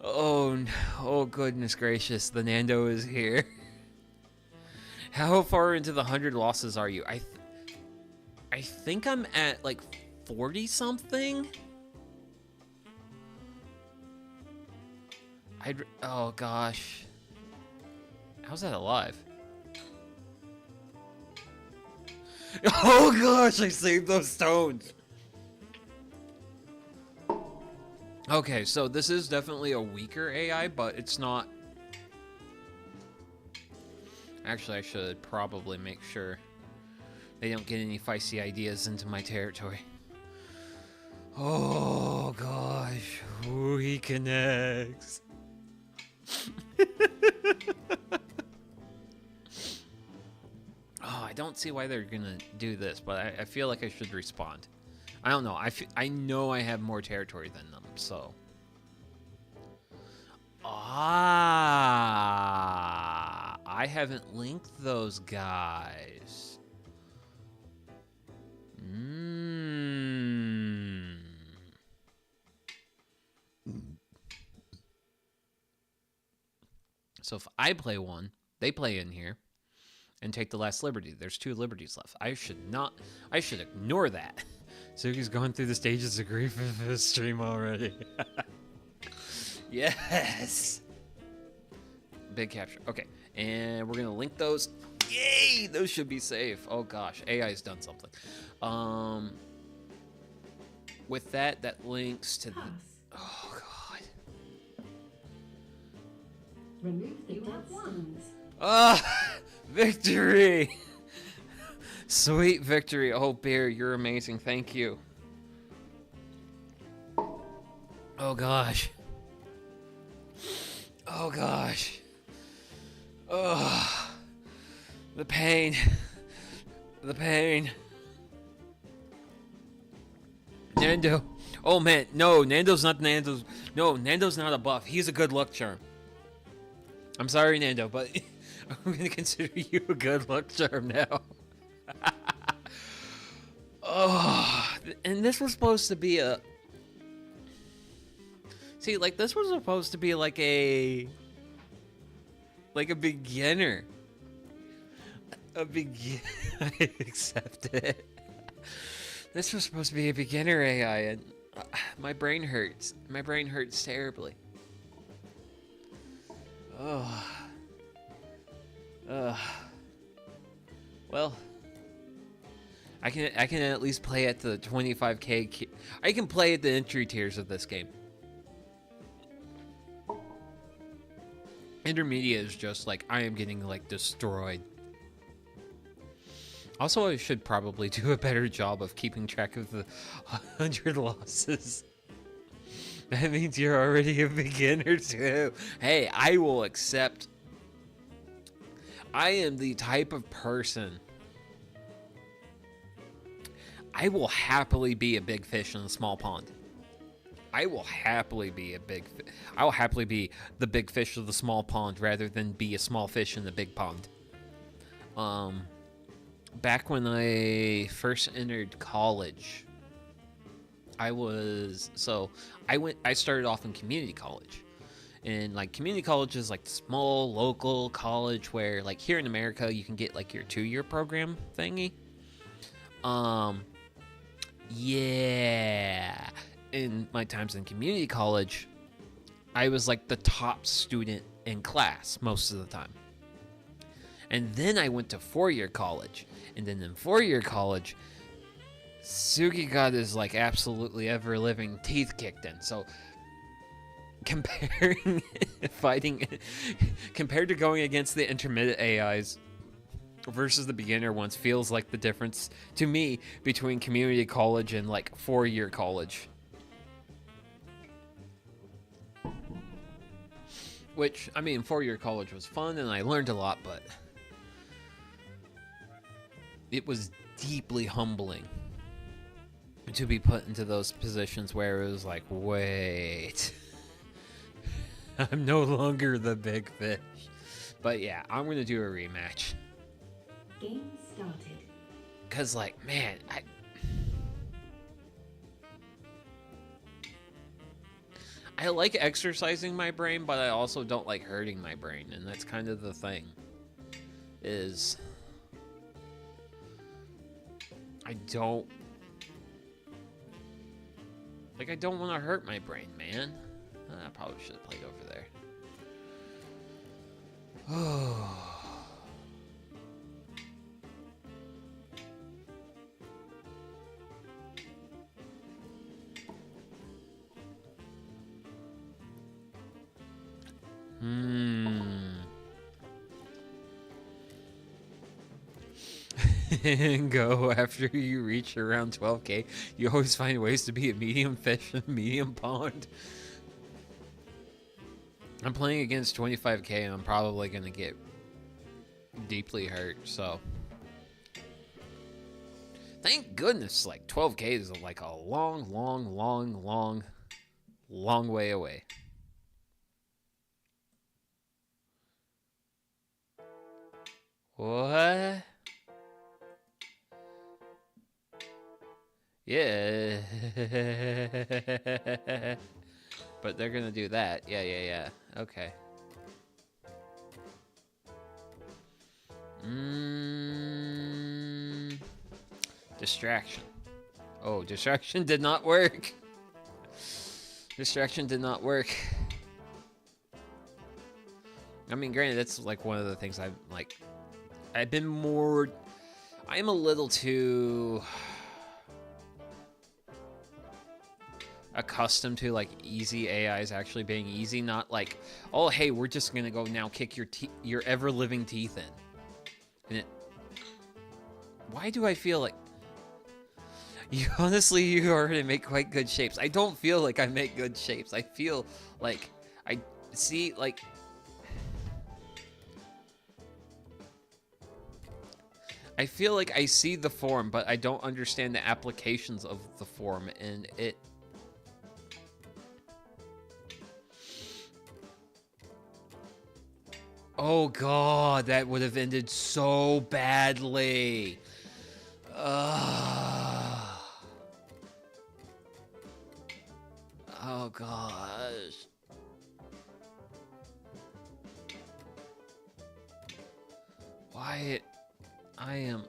Oh no! Oh goodness gracious! The Nando is here. How far into the 100 losses are you? I think I'm at like 40 something. Oh gosh. How's that alive? Oh gosh, I saved those stones. Okay, so this is definitely a weaker AI, but it's not... Actually, I should probably make sure they don't get any feisty ideas into my territory. Oh gosh, he connects. Oh, I don't see why they're gonna do this, but I feel like I should respond. I don't know. I know I have more territory than them, so. Ah, I haven't linked those guys. So if I play one, they play in here and take the last liberty. There's 2 liberties left. I should ignore that. Suki's gone through the stages of grief of his stream already. Yes! Big capture. Okay, and we're gonna link those. Yay! Those should be safe. Oh gosh, AI's done something. With that links to the... Oh god. Remove the dead stones. Ah! Victory! Sweet victory. Oh, Bear, you're amazing. Thank you. Oh, gosh. Oh, gosh. Oh. The pain. The pain. Nando. Oh, man. No, Nando's not Nando's. No, Nando's not a buff. He's a good luck charm. I'm sorry, Nando, but I'm going to consider you a good luck charm now. Oh, and this was supposed to be a... See, like, this was supposed to be like a beginner. I accept it. This was supposed to be a beginner AI, and my brain hurts. My brain hurts terribly. Oh. Well, I can at least play at the 25K. I can play at the entry tiers of this game. Intermediate is just like I am getting like destroyed. Also, I should probably do a better job of keeping track of the 100 losses. That means you're already a beginner too. Hey, I will accept. I am the type of person. I will happily be a big fish in a small pond. I will happily be the big fish of the small pond rather than be a small fish in the big pond. Back when I first entered college, I started off in community college. And like community college is like small local college where like here in America you can get like your 2-year program thingy. Yeah. In my times in community college, I was like the top student in class most of the time. And then I went to 4-year college. And then in 4-year college, Sugi got his like absolutely ever living teeth kicked in. So compared to going against the intermediate AIs versus the beginner ones feels like the difference to me between community college and like 4-year college. Which, I mean, 4-year college was fun and I learned a lot, but it was deeply humbling to be put into those positions where it was like, wait, I'm no longer the big fish. But yeah, I'm going to do a rematch. Game started. Because, like, man, I like exercising my brain, but I also don't like hurting my brain. And that's kind of the thing. Is I don't want to hurt my brain, man. I probably should have played over there. Oh. And go after you reach around 12K. You always find ways to be a medium fish in a medium pond. I'm playing against 25K and I'm probably going to get deeply hurt, so. Thank goodness, like 12K is like a long way away. What? Yeah. But they're gonna do that. Yeah. Okay. Distraction. Oh, distraction did not work. Distraction did not work. I mean, granted, that's like one of the things I am a little too accustomed to like easy AIs actually being easy, not like, oh hey, we're just gonna go now kick your ever living teeth in. And why do I feel like you already make quite good shapes? I don't feel like I make good shapes. I feel like I see like I feel like I see the form, but I don't understand the applications of the form, and it. Oh god, that would have ended so badly. Oh gosh. Why? I am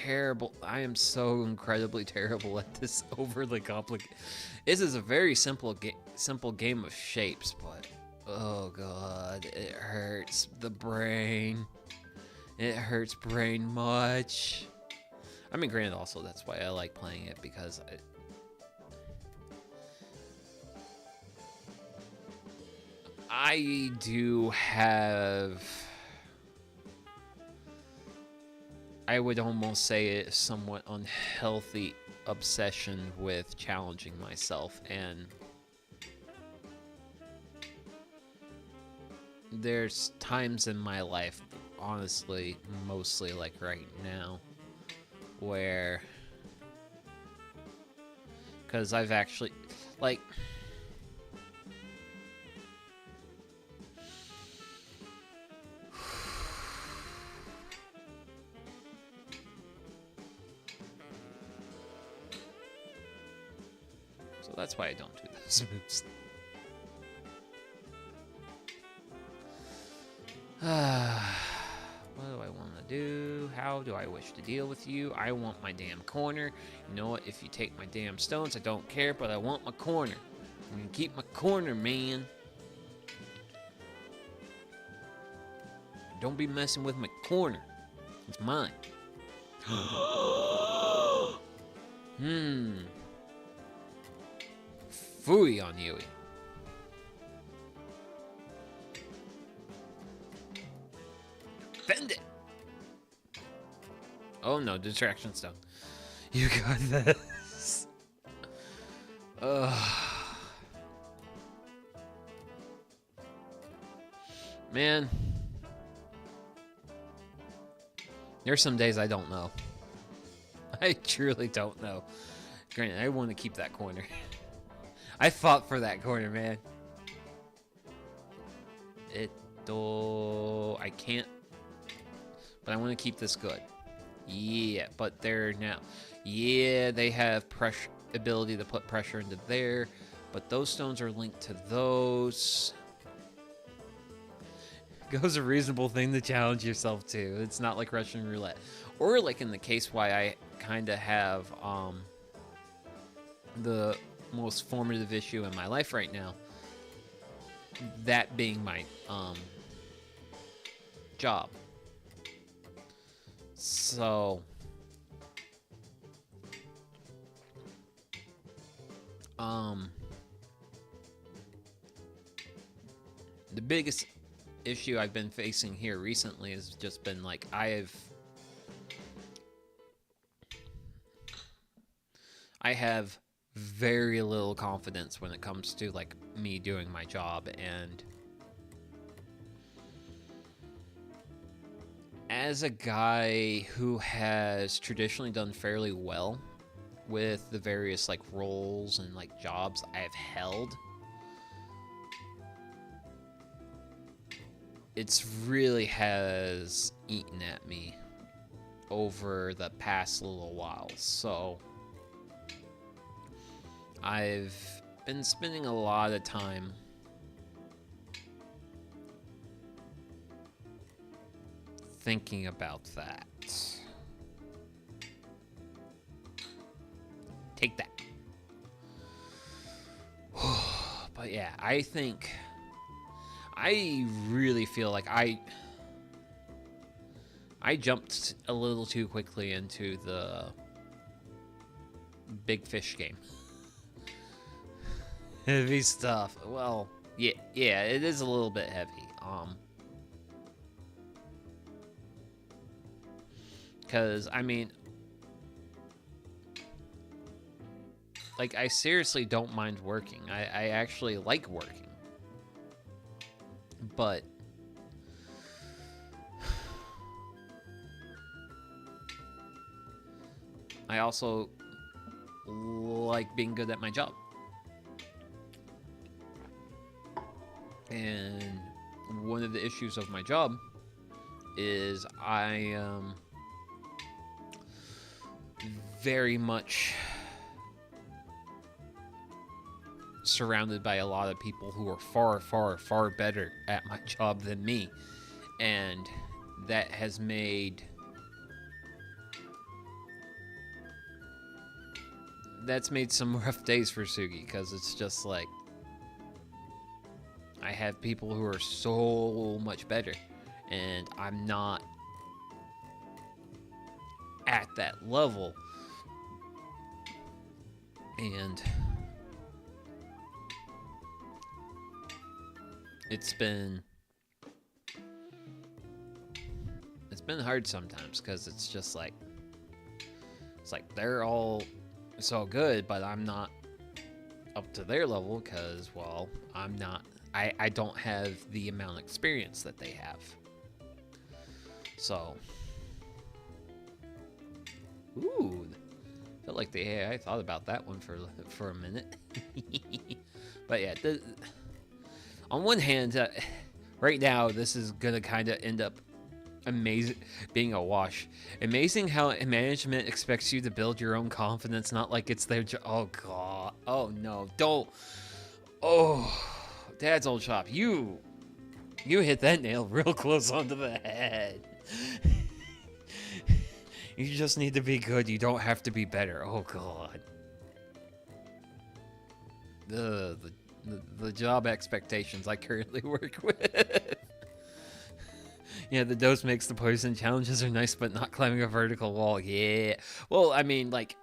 terrible. I am so incredibly terrible at this overly complicated. This is a very simple game of shapes, but oh god, it hurts the brain. It hurts brain much. I mean, granted, also that's why I like playing it, because I do have, I would almost say, a somewhat unhealthy obsession with challenging myself, and there's times in my life, honestly, mostly like right now, where, because I've actually, like, so that's why I don't do those moves. What do I want to do? How do I wish to deal with you? I want my damn corner. You know what? If you take my damn stones, I don't care, but I want my corner. I'm gonna keep my corner, man. Don't be messing with my corner. It's mine. Phooey on Yui. Defend it! Oh no, distraction stone. You got this. Man. There's some days I don't know. I truly don't know. Granted, I want to keep that corner. I fought for that corner, man. I can't. But I want to keep this good. Yeah, but they're now. Yeah, they have pressure ability to put pressure into there. But those stones are linked to those. Goes a reasonable thing to challenge yourself to. It's not like Russian roulette. Or like in the case why I kind of have the most formative issue in my life right now. That being my job. So the biggest issue I've been facing here recently has just been like I have very little confidence when it comes to like me doing my job, and as a guy who has traditionally done fairly well with the various like roles and like jobs I've held, it's really has eaten at me over the past little while. So I've been spending a lot of time thinking about that. Take that. But yeah, I think I really feel like I jumped a little too quickly into the big fish game. Heavy stuff. Well, yeah, it is a little bit heavy. Because, I mean, like, I seriously don't mind working. I actually like working. But I also like being good at my job. And one of the issues of my job is I am very much surrounded by a lot of people who are far, far, far better at my job than me. And that has made that's made some rough days for Sugi, because it's just like I have people who are so much better, and I'm not at that level. And it's been hard sometimes, because it's just like they're all so good, but I'm not up to their level, because, well, I don't have the amount of experience that they have. So, ooh, felt like the AI thought about that one for a minute. But yeah, on one hand, right now this is gonna kind of end up being a wash. Amazing how management expects you to build your own confidence, not like it's their job. Oh god. Oh no. Don't. Oh, Dad's old shop. You hit that nail real close onto the head. You just need to be good. You don't have to be better. Oh god. The job expectations I currently work with. Yeah, the dose makes the poison. Challenges are nice, but not climbing a vertical wall. Yeah. Well, I mean, like,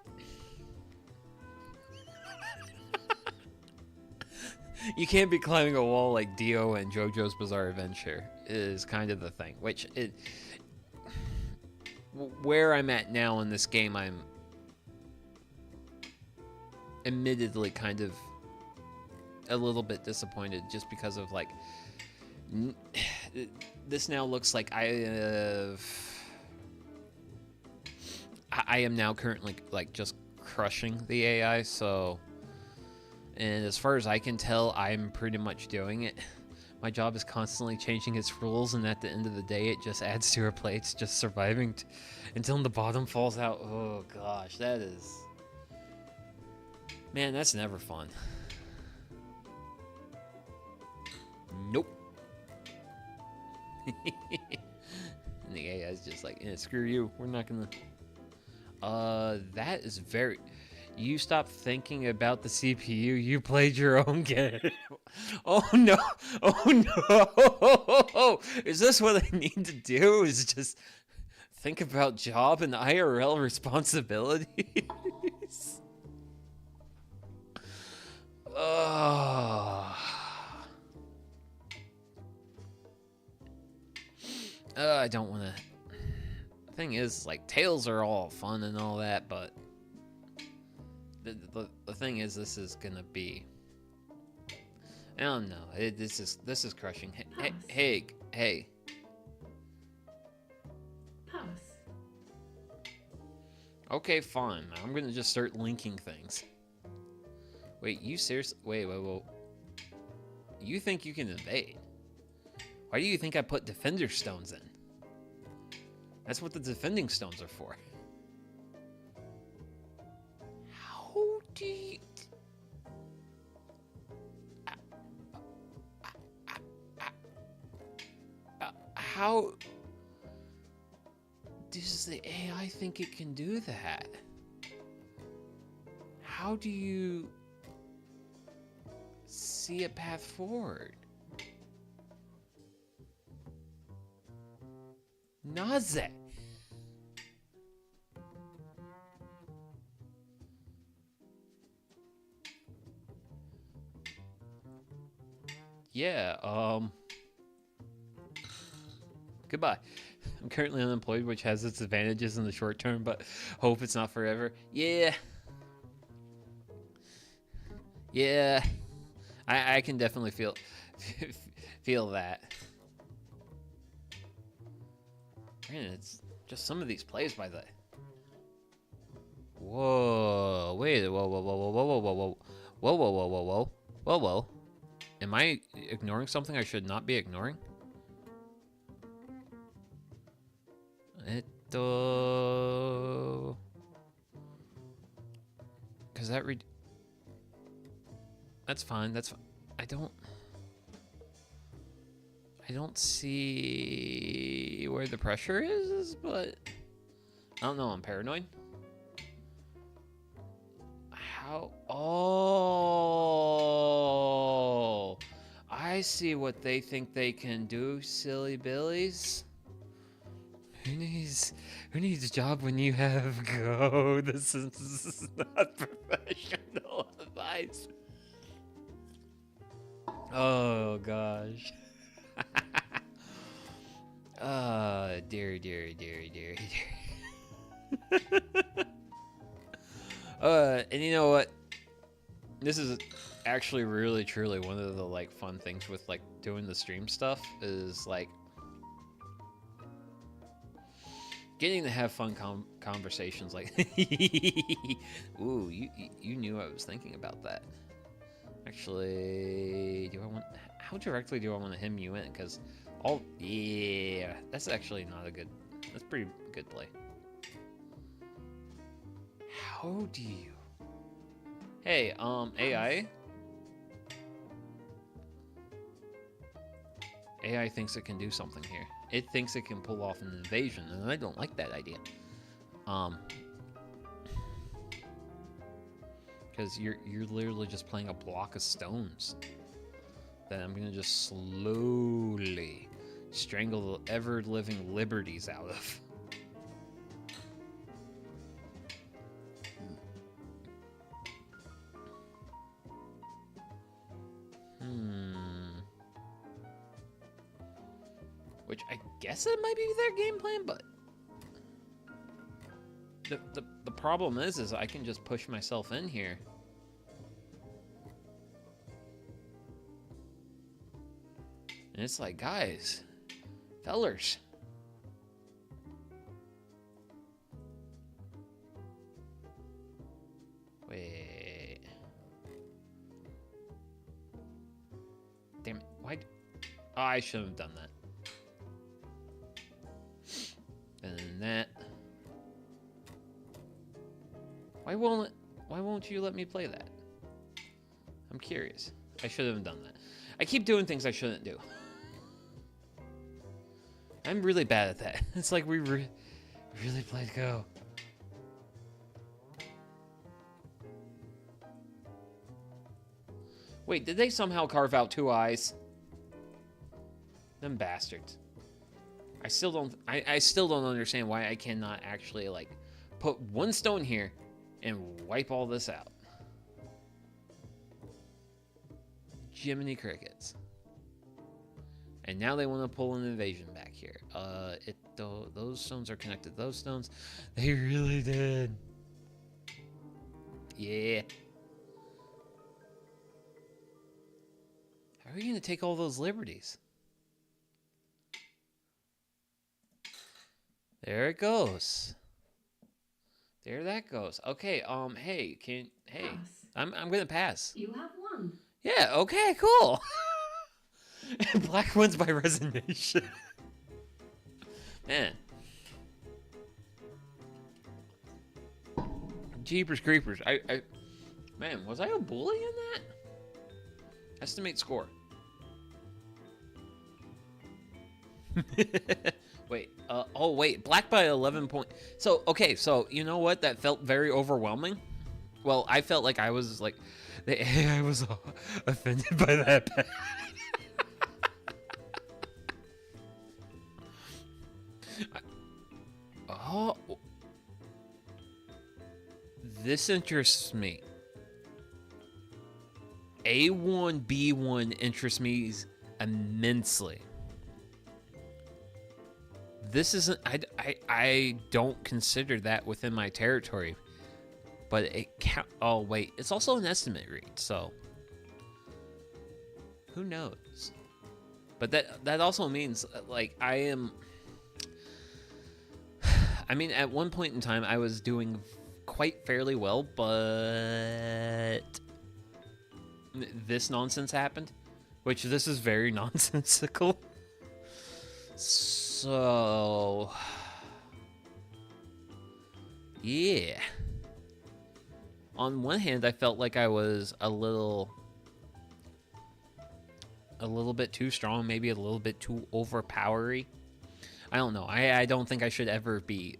you can't be climbing a wall like Dio and JoJo's Bizarre Adventure is kind of the thing. Which, where I'm at now in this game, I'm admittedly kind of a little bit disappointed, just because of, like, this now looks like I am now currently, like, just crushing the AI, so, and as far as I can tell, I'm pretty much doing it. My job is constantly changing its rules, and at the end of the day, it just adds to our plates, just surviving until the bottom falls out. Oh gosh, that is, man, that's never fun. Nope. And the AI is just like, screw you. We're not gonna. That is very. You stop thinking about the CPU. You played your own game. Oh no! Oh no! Is this what I need to do? Is just think about job and IRL responsibilities? Oh. I don't want to. The thing is, like, Tales are all fun and all that, but the thing is, this is gonna be. I don't know. This is crushing. Hey. Pass. Okay, fine. I'm gonna just start linking things. Wait, you seriously? Wait. You think you can invade? Why do you think I put defender stones in? That's what the defending stones are for. How do you... How does the AI think it can do that? How do you see a path forward? Naze. Yeah, goodbye. I'm currently unemployed, which has its advantages in the short term, but hope it's not forever. Yeah. Yeah. I can definitely feel that. Man, it's just some of these plays by the... Whoa, wait, whoa. Am I ignoring something I should not be ignoring? Because that that's fine, that's fine. I don't see where the pressure is, but I don't know, I'm paranoid. How? Oh, I see what they think they can do, silly billies. Who needs a job when you have Go? This is not professional advice. Oh gosh. Dear. And you know what? This is actually really truly one of the like fun things with like doing the stream stuff is like getting to have fun conversations like ooh, you knew I was thinking about that. Actually, how directly do I want to hem you in? Because yeah, that's actually not a good, that's pretty good play. How do you? Hey, AI? AI thinks it can do something here. It thinks it can pull off an invasion, and I don't like that idea. Because you're literally just playing a block of stones that I'm gonna just slowly strangle the ever-living liberties out of. Which I guess it might be their game plan, but the problem is I can just push myself in here. And it's like, guys, fellers. Wait. Damn it. Why? Oh, I shouldn't have done that. And then that. Why won't you let me play that? I'm curious. I should have done that. I keep doing things I shouldn't do. I'm really bad at that. It's like we really played Go. Wait, did they somehow carve out 2 eyes? Them bastards. I still don't understand why I cannot actually like put 1 stone here and wipe all this out. Jiminy Crickets. And now they want to pull an invasion back here. Those stones are connected. Those stones, they really did. Yeah. How are you going to take all those liberties? There it goes. There that goes. Okay, hey, Pass. I'm going to pass. You have won. Yeah, okay, cool. And black wins by resignation. Man. Jeepers creepers. Man, was I a bully in that? Estimate score. Wait, oh wait, black by 11 point. So, okay, so you know what? That felt very overwhelming. Well, I felt like I was like, the AI was offended by that. Oh, this interests me. A1, B1 interests me immensely. This isn't, I don't consider that within my territory, but it count. Oh wait, it's also an estimate read, so who knows? But that also means like I mean, at one point in time I was doing quite fairly well, but this nonsense happened, which this is very nonsensical. So, yeah. On one hand, I felt like I was a little bit too strong, maybe a little bit too overpowery. I don't know. I don't think I should ever be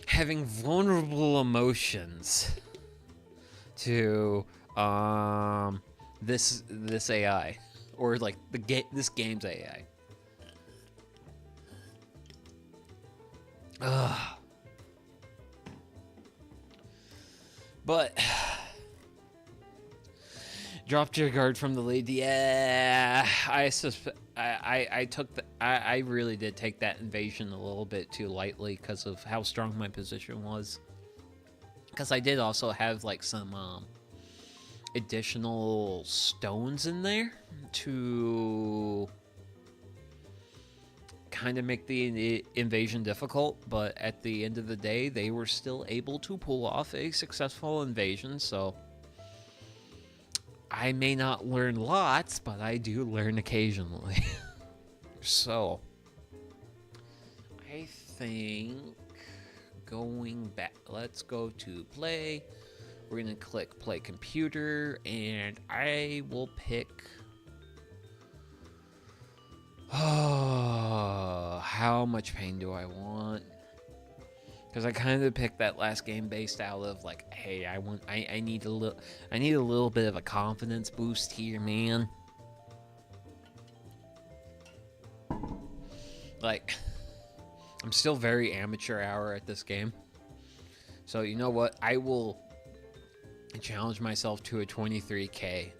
having vulnerable emotions to this AI, or like this game's AI. Ugh. But dropped your guard from the lead. Yeah, I really did take that invasion a little bit too lightly because of how strong my position was. Because I did also have like some additional stones in there to kind of make the invasion difficult, but at the end of the day, they were still able to pull off a successful invasion, so I may not learn lots, but I do learn occasionally. So, I think going back, let's go to play. We're going to click play computer, and I will pick... Oh, how much pain do I want? Because I kind of picked that last game based out of like, hey, I need a little bit of a confidence boost here, man. Like, I'm still very amateur hour at this game. So you know what? I will challenge myself to a 23k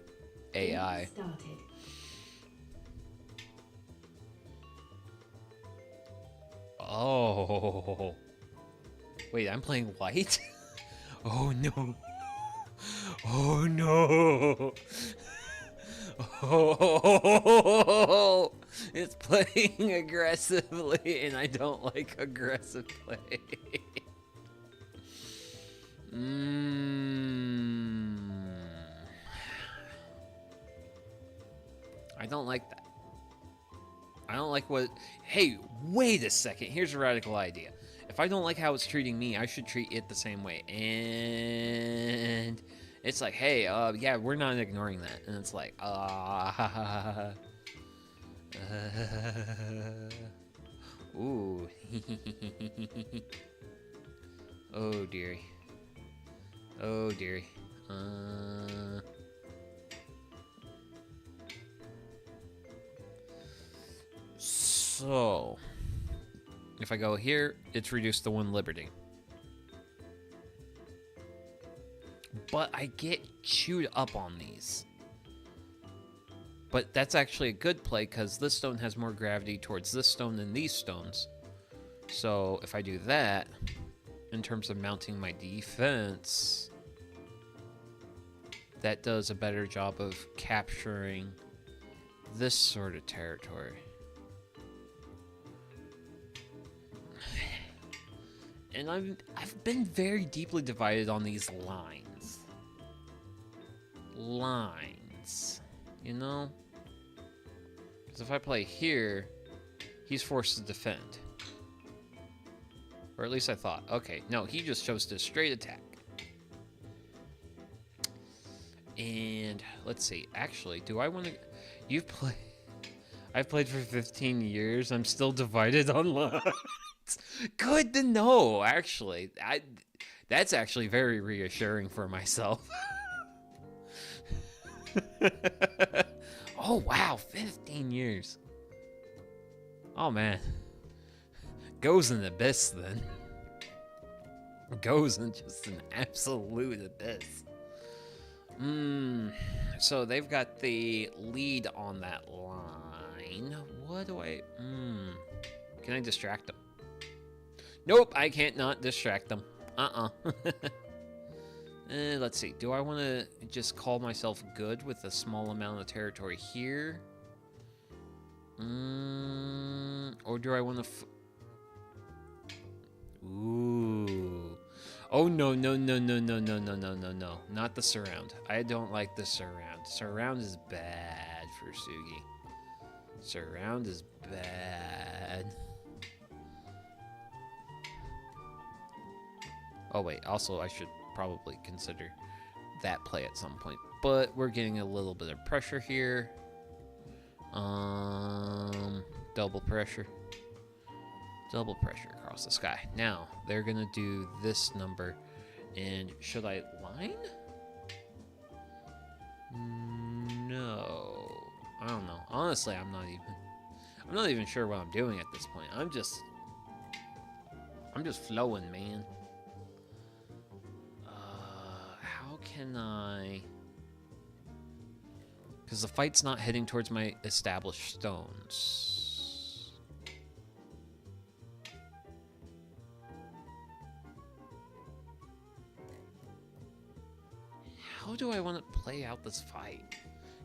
AI. Started. Oh. Wait, I'm playing white? Oh no. Oh no. Oh. It's playing aggressively, and I don't like aggressive play. I don't like that. I don't like what... Hey, wait a second. Here's a radical idea. If I don't like how it's treating me, I should treat it the same way. And it's like, hey, yeah, we're not ignoring that. And it's like, ooh. Oh, dearie. Oh, dearie. So, if I go here, it's reduced to 1 liberty. But I get chewed up on these. But that's actually a good play because this stone has more gravity towards this stone than these stones. So if I do that, in terms of mounting my defense, that does a better job of capturing this sort of territory. And I've been very deeply divided on these lines. You know? Because if I play here, he's forced to defend. Or at least I thought. Okay, no, he just chose to straight attack. And let's see. Actually, do I want to... I've played for 15 years. I'm still divided on lines. Good to know, actually. That's actually very reassuring for myself. Oh, wow. 15 years. Oh, man. Goes in the abyss, then. Goes in just an absolute abyss. So they've got the lead on that line. What do I... Can I distract them? Nope, I can't not distract them. Let's see. Do I want to just call myself good with a small amount of territory here? Or do I want to... Ooh. Oh, no. Not the surround. I don't like the surround. Surround is bad for Sugi. Surround is bad. Oh, wait. Also, I should probably consider that play at some point. But we're getting a little bit of pressure here. Double pressure. Double pressure across the sky. Now, they're going to do this number. And should I line? No. I don't know. Honestly, I'm not even sure what I'm doing at this point. I'm just flowing, man. How can I? Because the fight's not heading towards my established stones. How do I want to play out this fight?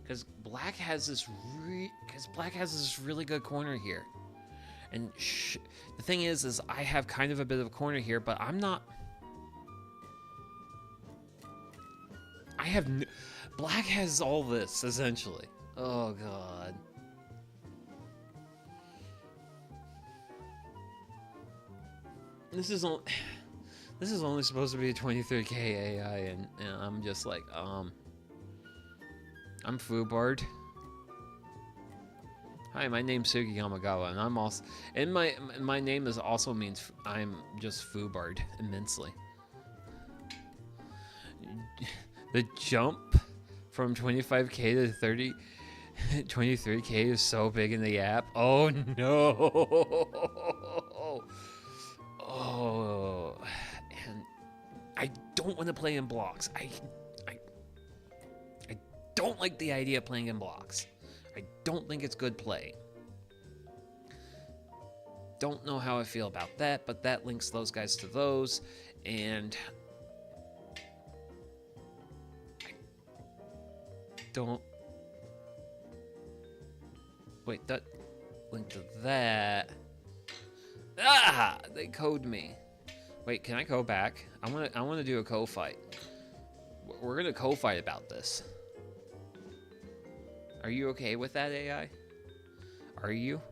Because black has this really good corner here, and the thing is I have kind of a bit of a corner here, but I'm not. Black has all this essentially. Oh god. This is only supposed to be a 23k AI, and I'm just like, I'm Fubard. Hi, my name's Sugi Yamagawa, and I'm also, and my name is also means I'm just Fubard immensely. The jump from 25k to 23k is so big in the app. Oh no! Oh, and I don't want to play in blocks. I don't like the idea of playing in blocks. I don't think it's good play. Don't know how I feel about that, but that links those guys to those, and I don't. Wait, that linked to that. Ah! They code me. Wait, can I go back? I want to do a co-fight. We're gonna co-fight about this. Are you okay with that, AI? Are you,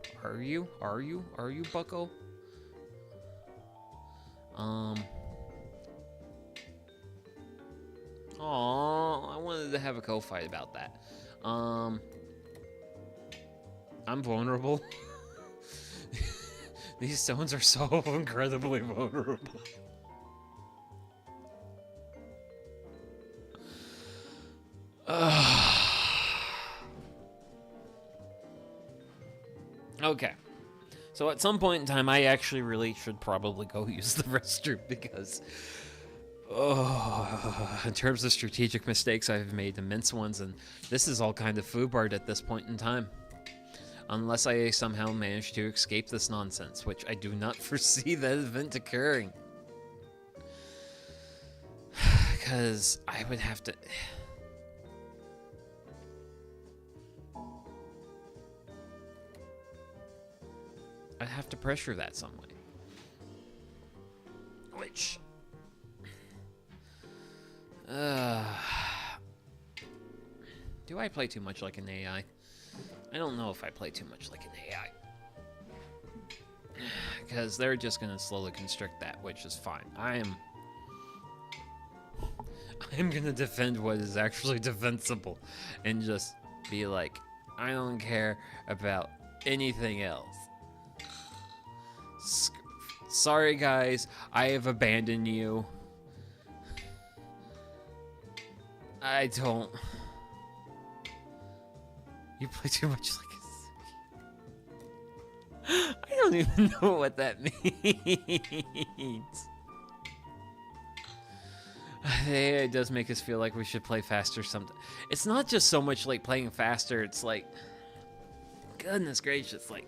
bucko? Aw, I wanted to have a co-fight about that. I'm vulnerable. These stones are so incredibly vulnerable. Okay. So at some point in time, I actually really should probably go use the restroom because, in terms of strategic mistakes, I've made immense ones, and this is all kind of Fubard at this point in time. Unless I somehow manage to escape this nonsense, which I do not foresee that event occurring. Because I would have to... I'd have to pressure that some way. Which... do I play too much like an AI? I don't know if I play too much like an AI. Because they're just going to slowly constrict that, which is fine. I'm going to defend what is actually defensible. And just be like, I don't care about anything else. Sorry guys, I have abandoned you. I don't... You play too much like a... I don't even know what that means. It does make us feel like we should play faster something. It's not just so much like playing faster, it's like... Goodness gracious, like...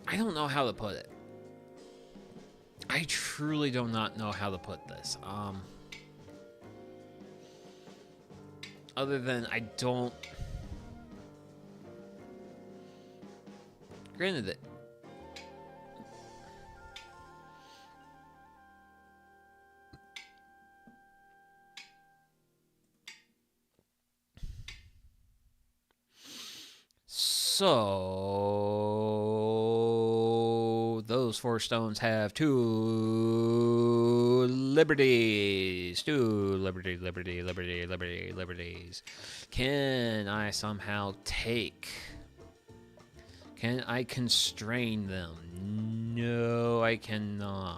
I don't know how to put it. I truly do not know how to put this. Other than I don't... Granted it. So those 4 stones have 2 liberties. 2 liberties. Can I somehow take? Can I constrain them? No, I cannot.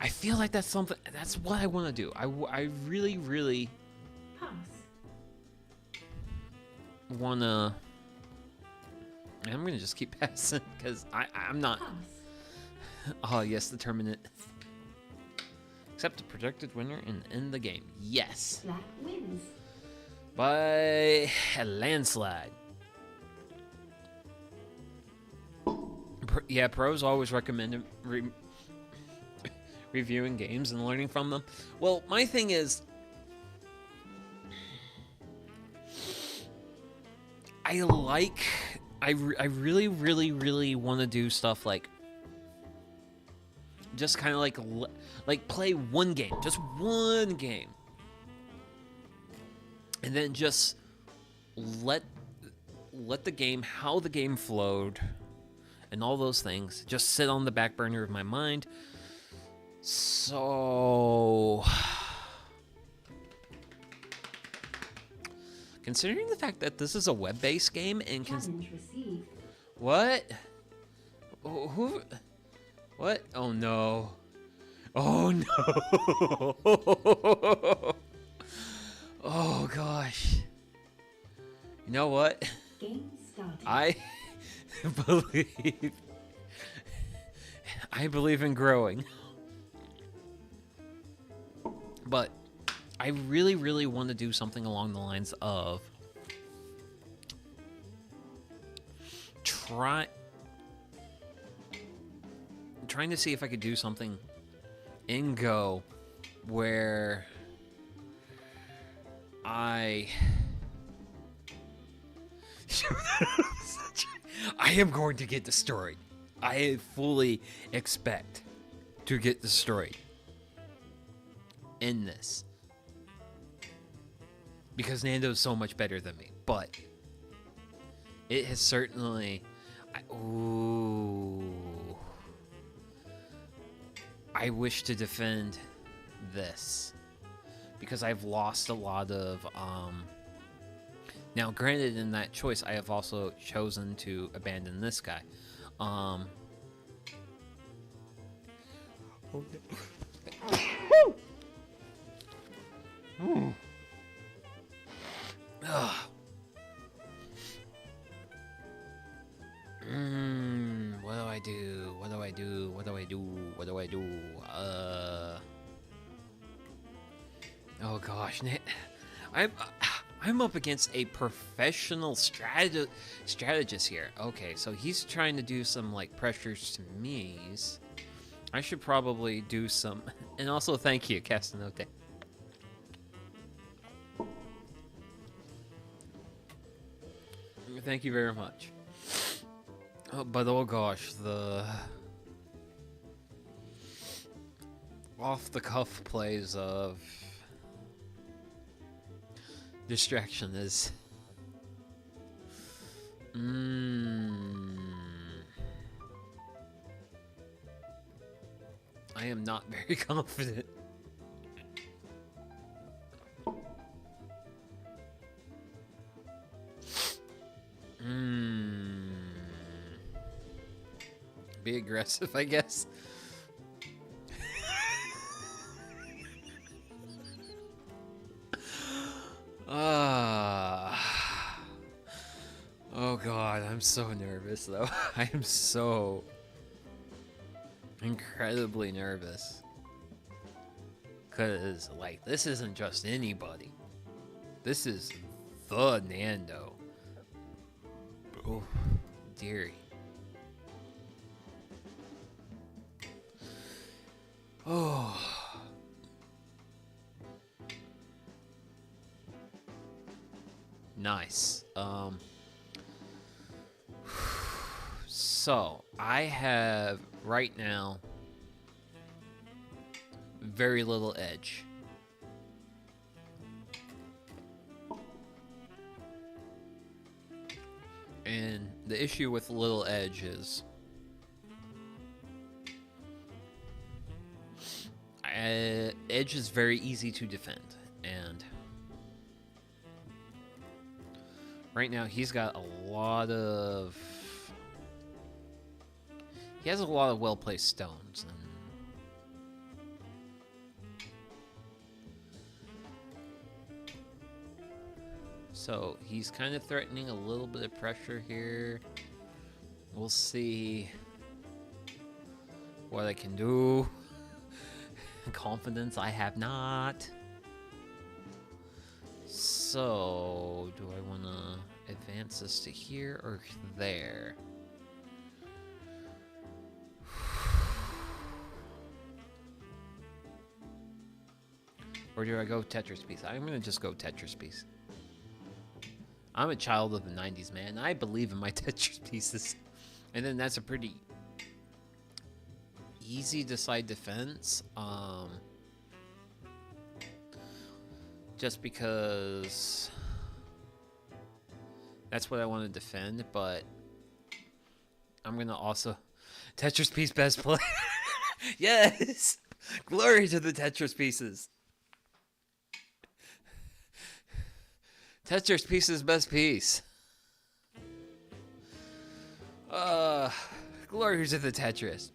I feel like that's something. That's what I want to do. I really, really Pass. want to. I'm gonna just keep passing because I'm not. Pass. Oh yes, the tournament. Accept the projected winner and end the game. Yes. Black wins. By a landslide. Yeah, pros always recommend reviewing games and learning from them. Well, my thing is, I really, really, really want to do stuff like, just kind of like play one game, just one game, and then just let the game, how the game flowed, and all those things just sit on the back burner of my mind. So, considering the fact that this is a web-based game and Challenge received. what? Who? What? Oh no! Oh no! Oh gosh! You know what? Game started. I believe in growing. But I really, really want to do something along the lines of trying to see if I could do something in Go where I am going to get destroyed. I fully expect to get destroyed in this. Because Nando's so much better than me. But it has certainly... I wish to defend this. Because I've lost a lot of... Now, granted, in that choice, I have also chosen to abandon this guy. What do I do? What do I do? What do I do? What do I do? Oh gosh, I'm up against a professional strategist here. Okay, so he's trying to do some like pressures to me. I should probably do some, and also thank you, Castanote. Thank you very much. Oh, but oh gosh, the off-the-cuff plays of distraction is... I am not very confident. Be aggressive, I guess. Oh god, I'm so nervous though. I am so incredibly nervous. Cause like this isn't just anybody. This is the Nando. Oh, dearie. Oh. Nice. So, I have right now very little edge. And the issue with little edge is edge is very easy to defend, and right now he's got a lot of well-placed stones, and So he's kind of threatening a little bit of pressure here. We'll see what I can do. Confidence I have not. So, do I want to advance this to here or there? Or do I go Tetris piece? I'm going to just go Tetris piece. I'm a child of the 90s, man. I believe in my Tetris pieces. And then that's a pretty easy to side defense. Just because that's what I want to defend, but I'm going to also Tetris piece best play. Yes! Glory to the Tetris pieces. Tetris pieces best piece. Glory to the Tetris.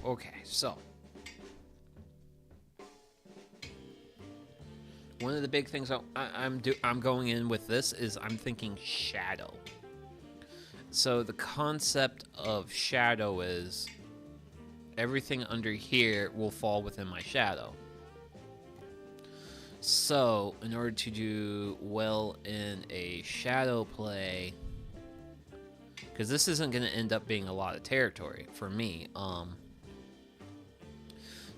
Okay, so one of the big things I'm going in with this is I'm thinking shadow. So the concept of shadow is everything under here will fall within my shadow. So in order to do well in a shadow play, because this isn't going to end up being a lot of territory for me.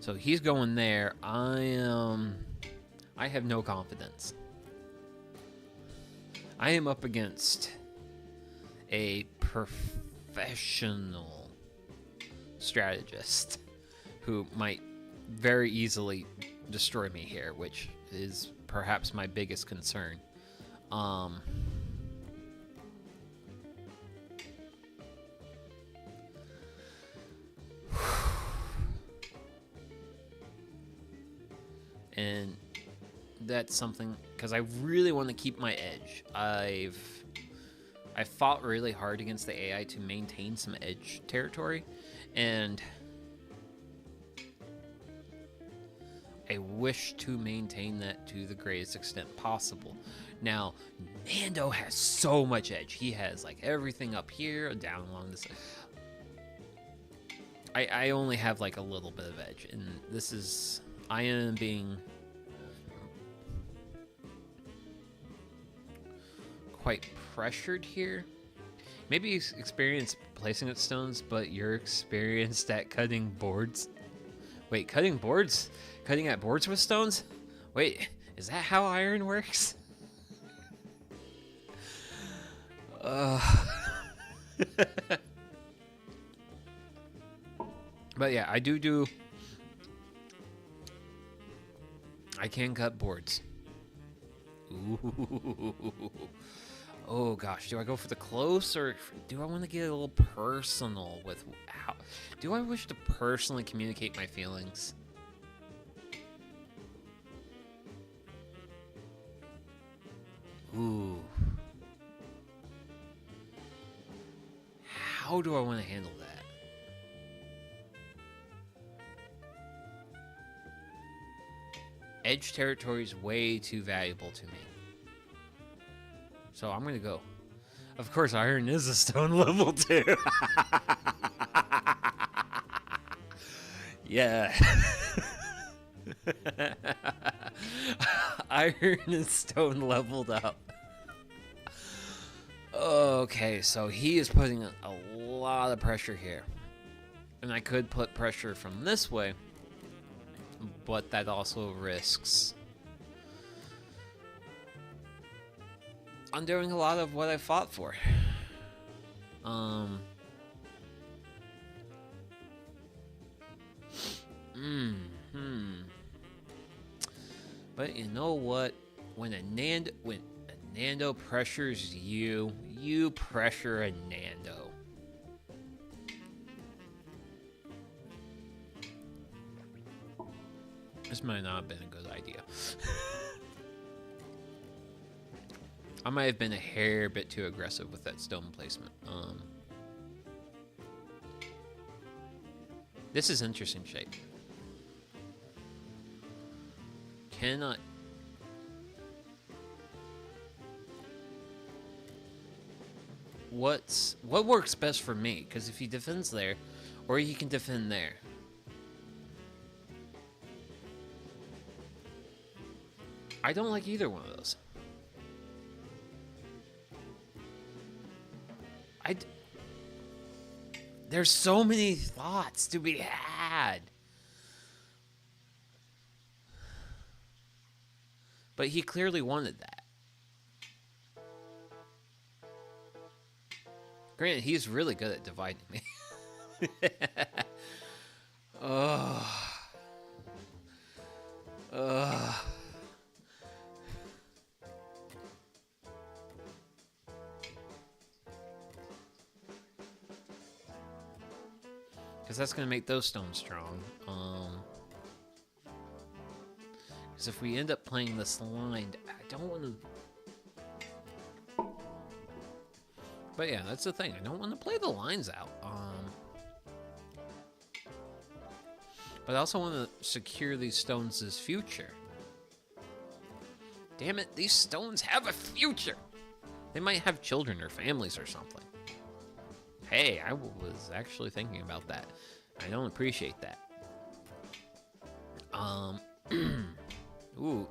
So he's going there. I have no confidence. I am up against a professional strategist who might very easily destroy me here, which is perhaps my biggest concern. And that's something, because I really want to keep my edge. I fought really hard against the AI to maintain some edge territory, and I wish to maintain that to the greatest extent possible. Now, Nando has so much edge. He has like everything up here, down along this. I only have like a little bit of edge, and this is, I am being quite pressured here. Maybe you experience placing at stones, but you're experienced at cutting boards. Wait, cutting boards? Cutting at boards with stones? Wait, is that how iron works? But yeah, I can cut boards. Ooh. Oh gosh, do I go for the close, or do I want to get a little personal with how? Do I wish to personally communicate my feelings? Ooh. How do I want to handle that? Edge territory is way too valuable to me. So I'm going to go. Of course, iron is a stone level 2. Yeah. Iron is stone leveled up. Okay, so he is putting a lot of pressure here. And I could put pressure from this way, but that also risks undoing a lot of what I fought for. But you know what? When a Nando pressures you, you pressure a Nando. This might not have been a good idea. I might have been a hair bit too aggressive with that stone placement. This is interesting shape. Cannot... What works best for me? Because if he defends there, or he can defend there. I don't like either one of those. There's so many thoughts to be had. But he clearly wanted that. Granted, he's really good at dividing me. Because that's going to make those stones strong. Because if we end up playing this line, I don't want to... But yeah, that's the thing. I don't want to play the lines out. But I also want to secure these stones' future. Damn it, these stones have a future! They might have children or families or something. Hey, I was actually thinking about that. I don't appreciate that. Ooh,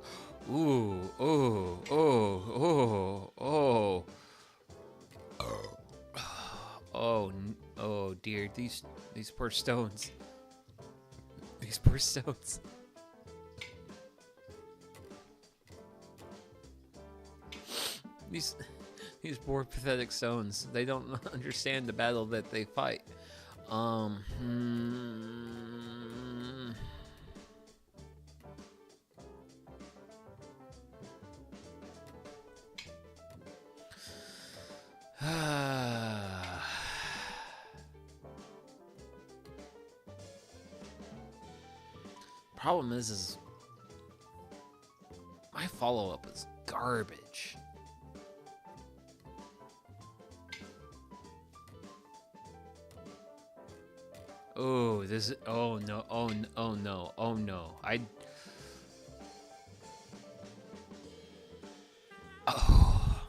ooh, oh, oh, oh, oh, oh dear, these poor stones. These poor stones. These poor pathetic stones. They don't understand the battle that they fight. Problem is my follow-up is garbage. Oh, this is, oh no, oh no, oh no, oh no. Oh.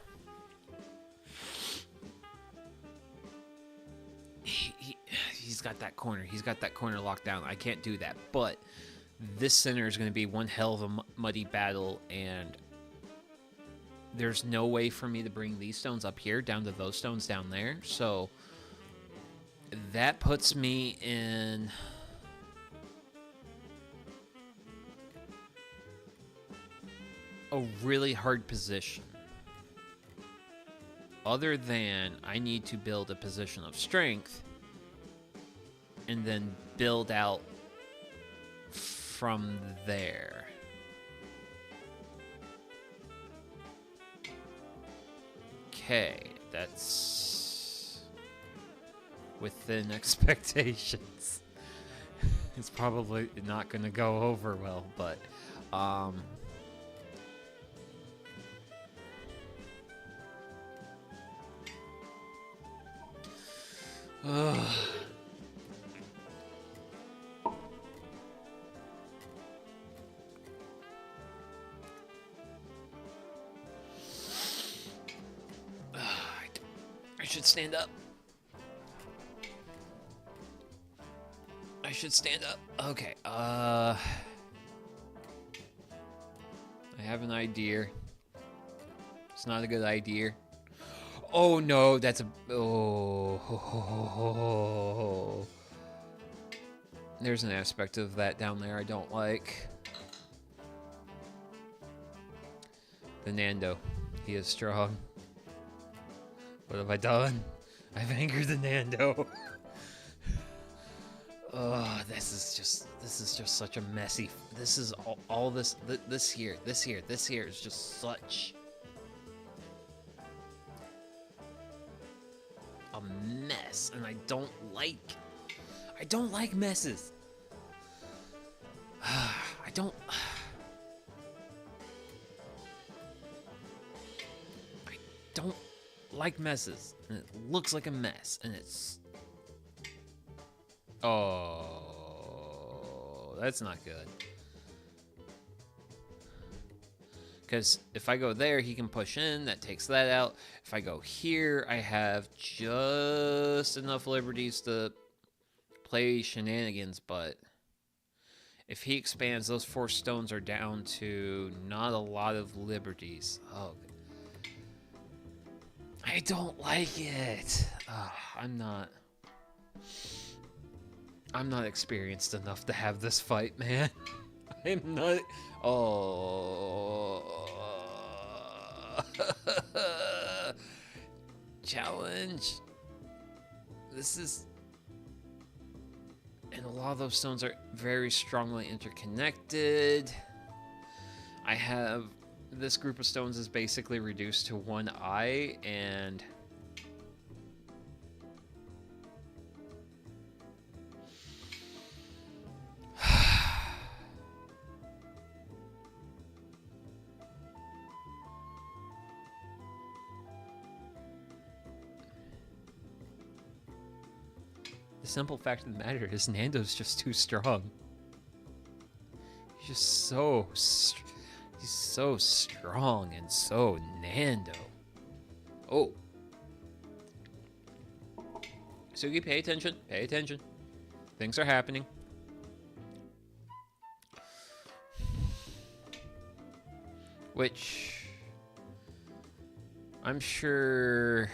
He's got that corner. He's got that corner locked down. I can't do that. But this center is going to be one hell of a muddy battle, and there's no way for me to bring these stones up here down to those stones down there. So that puts me in a really hard position. Other than I need to build a position of strength and then build out from there. Okay, that's within expectations. It's probably not going to go over well, but I should stand up. I should stand up. Okay, I have an idea. It's not a good idea. Oh no, that's a... Oh. There's an aspect of that down there I don't like. The Nando. He is strong. What have I done? I've angered the Nando. Oh, this is just such a messy... This is all this here is just such a mess, and I don't like messes. I don't like messes. And it looks like a mess. And it's... Oh, that's not good. Because if I go there, he can push in. That takes that out. If I go here, I have just enough liberties to play shenanigans. But if he expands, those 4 stones are down to not a lot of liberties. Oh, I don't like it. I'm not experienced enough to have this fight, man. I'm not. Oh. Challenge. This is. And a lot of those stones are very strongly interconnected. I have. This group of stones is basically reduced to 1 eye, and. The simple fact of the matter is Nando's just too strong. He's just so he's so strong and so Nando. Oh. Sugi, pay attention. Pay attention. Things are happening. Which I'm sure...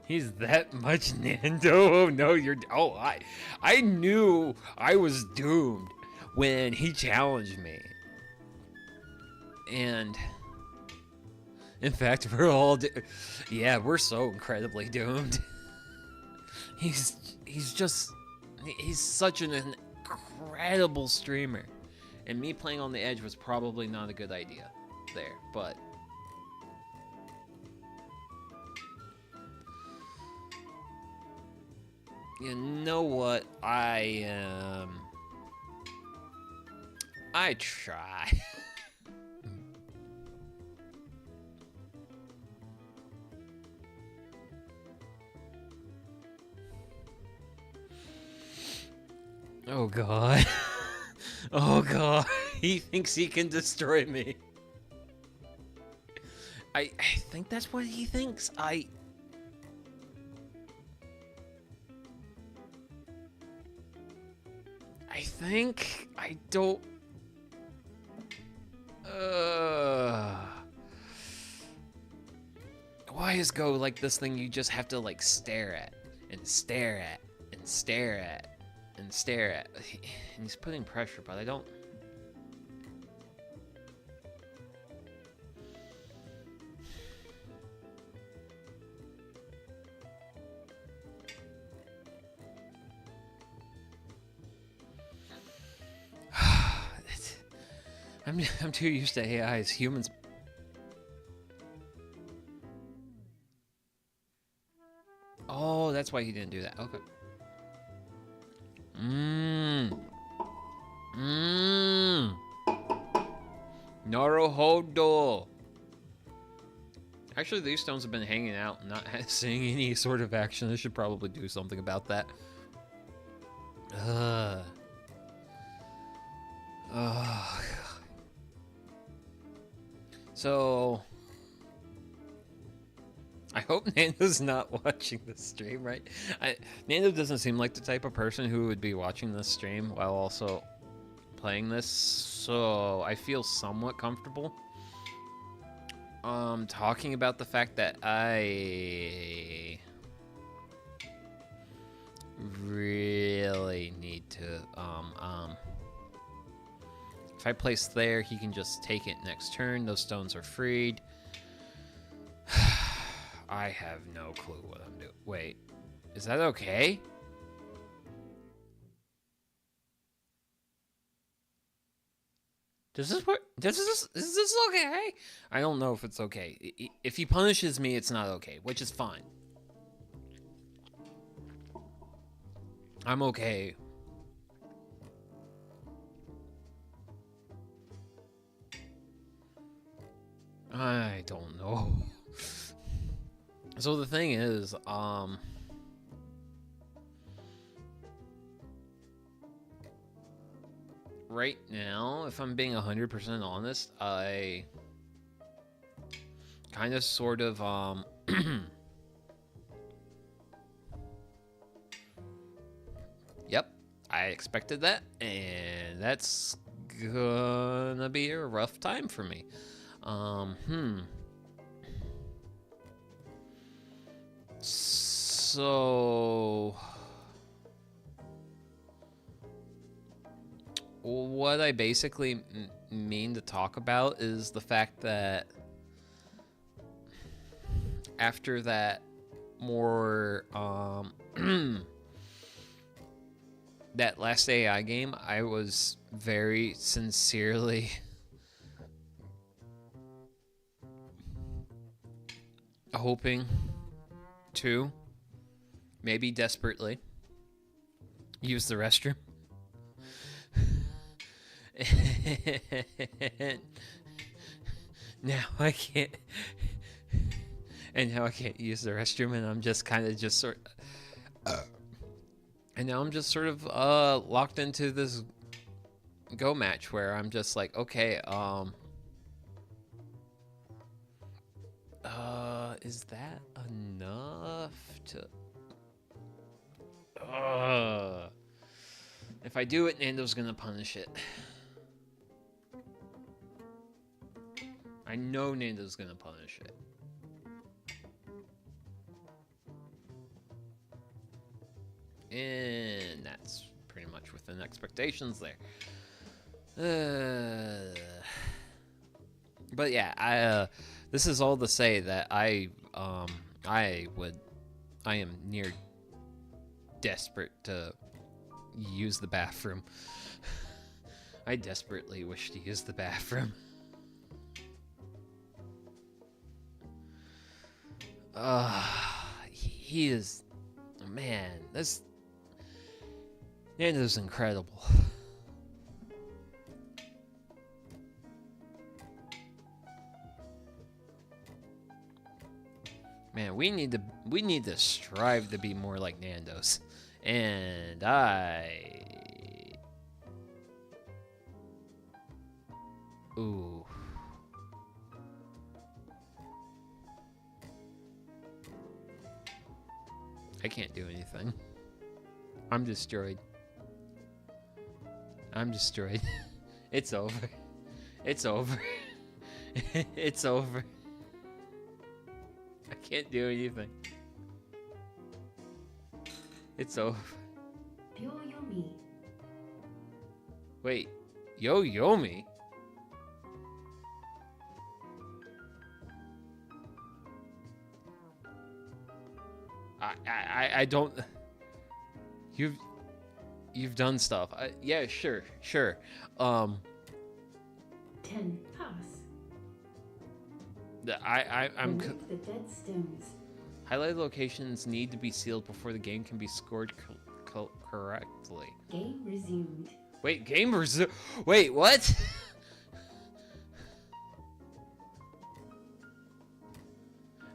He's that much Nando? Oh no, you're... Oh, I knew I was doomed when he challenged me. And... In fact, we're all... Yeah, we're so incredibly doomed. He's just... He's such an incredible streamer. And me playing on the edge was probably not a good idea there, but... You know what? I try. Oh god. Oh god. He thinks he can destroy me. I think that's what he thinks. I think I don't... Why is Go like this thing you just have to like stare at and stare at and stare at and stare at? And he's putting pressure, but I don't... I'm too used to AIs. Humans... Oh, that's why he didn't do that. Okay. Naruhodo. Actually, these stones have been hanging out, not seeing any sort of action. I should probably do something about that. So, I hope Nando's not watching this stream, right? Nando doesn't seem like the type of person who would be watching this stream while also playing this, so I feel somewhat comfortable talking about the fact that I really need to if I place there, he can just take it next turn. Those stones are freed. I have no clue what I'm doing. Wait, is that okay? Is this okay? I don't know if it's okay. If he punishes me, it's not okay, which is fine. I'm okay. I don't know. So the thing is, right now, if I'm being 100% honest, I kind of sort of, yep, I expected that, and that's gonna be a rough time for me. So, what I basically mean to talk about is the fact that after that more, that last AI game, I was very sincerely hoping to, maybe desperately, use the restroom. Now I can't. And now I can't use the restroom, and I'm just kind of just sort and now I'm just sort of locked into this go match where I'm just like, okay, is that enough to if I do it, Nando's gonna punish it. I know Nando's gonna punish it. And that's pretty much within expectations there. But yeah, this is all to say that I am near desperate to use the bathroom. I desperately wish to use the bathroom. He is, man, this Nando's incredible. Man, we need to strive to be more like Nando's. And ooh. I can't do anything. I'm destroyed. It's over. It's over. It's over. I can't do anything. It's over. Yomi. Wait, Yomi? I don't. You've done stuff. Yeah, sure. 10 pass. I'm. Remove the dead stones. Highlighted locations need to be sealed before the game can be scored correctly. Game resumed. Wait, game resumed. Wait, what?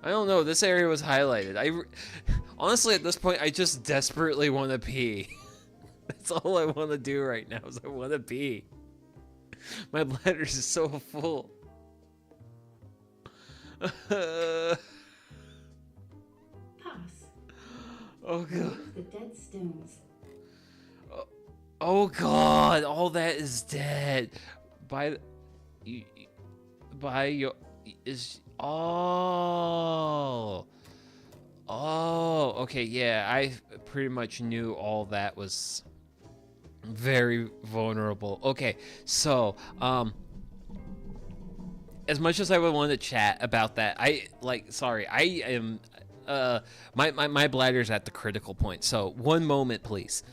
I don't know. This area was highlighted. Honestly, at this point, I just desperately want to pee. That's all I want to do right now is I want to pee. My bladder is so full. Pass. Oh god. Remove the dead stones. Oh god, all that is dead. Oh, okay, yeah, I pretty much knew all that was very vulnerable. Okay, so, as much as I would want to chat about that, I am, my bladder's at the critical point, so one moment, please.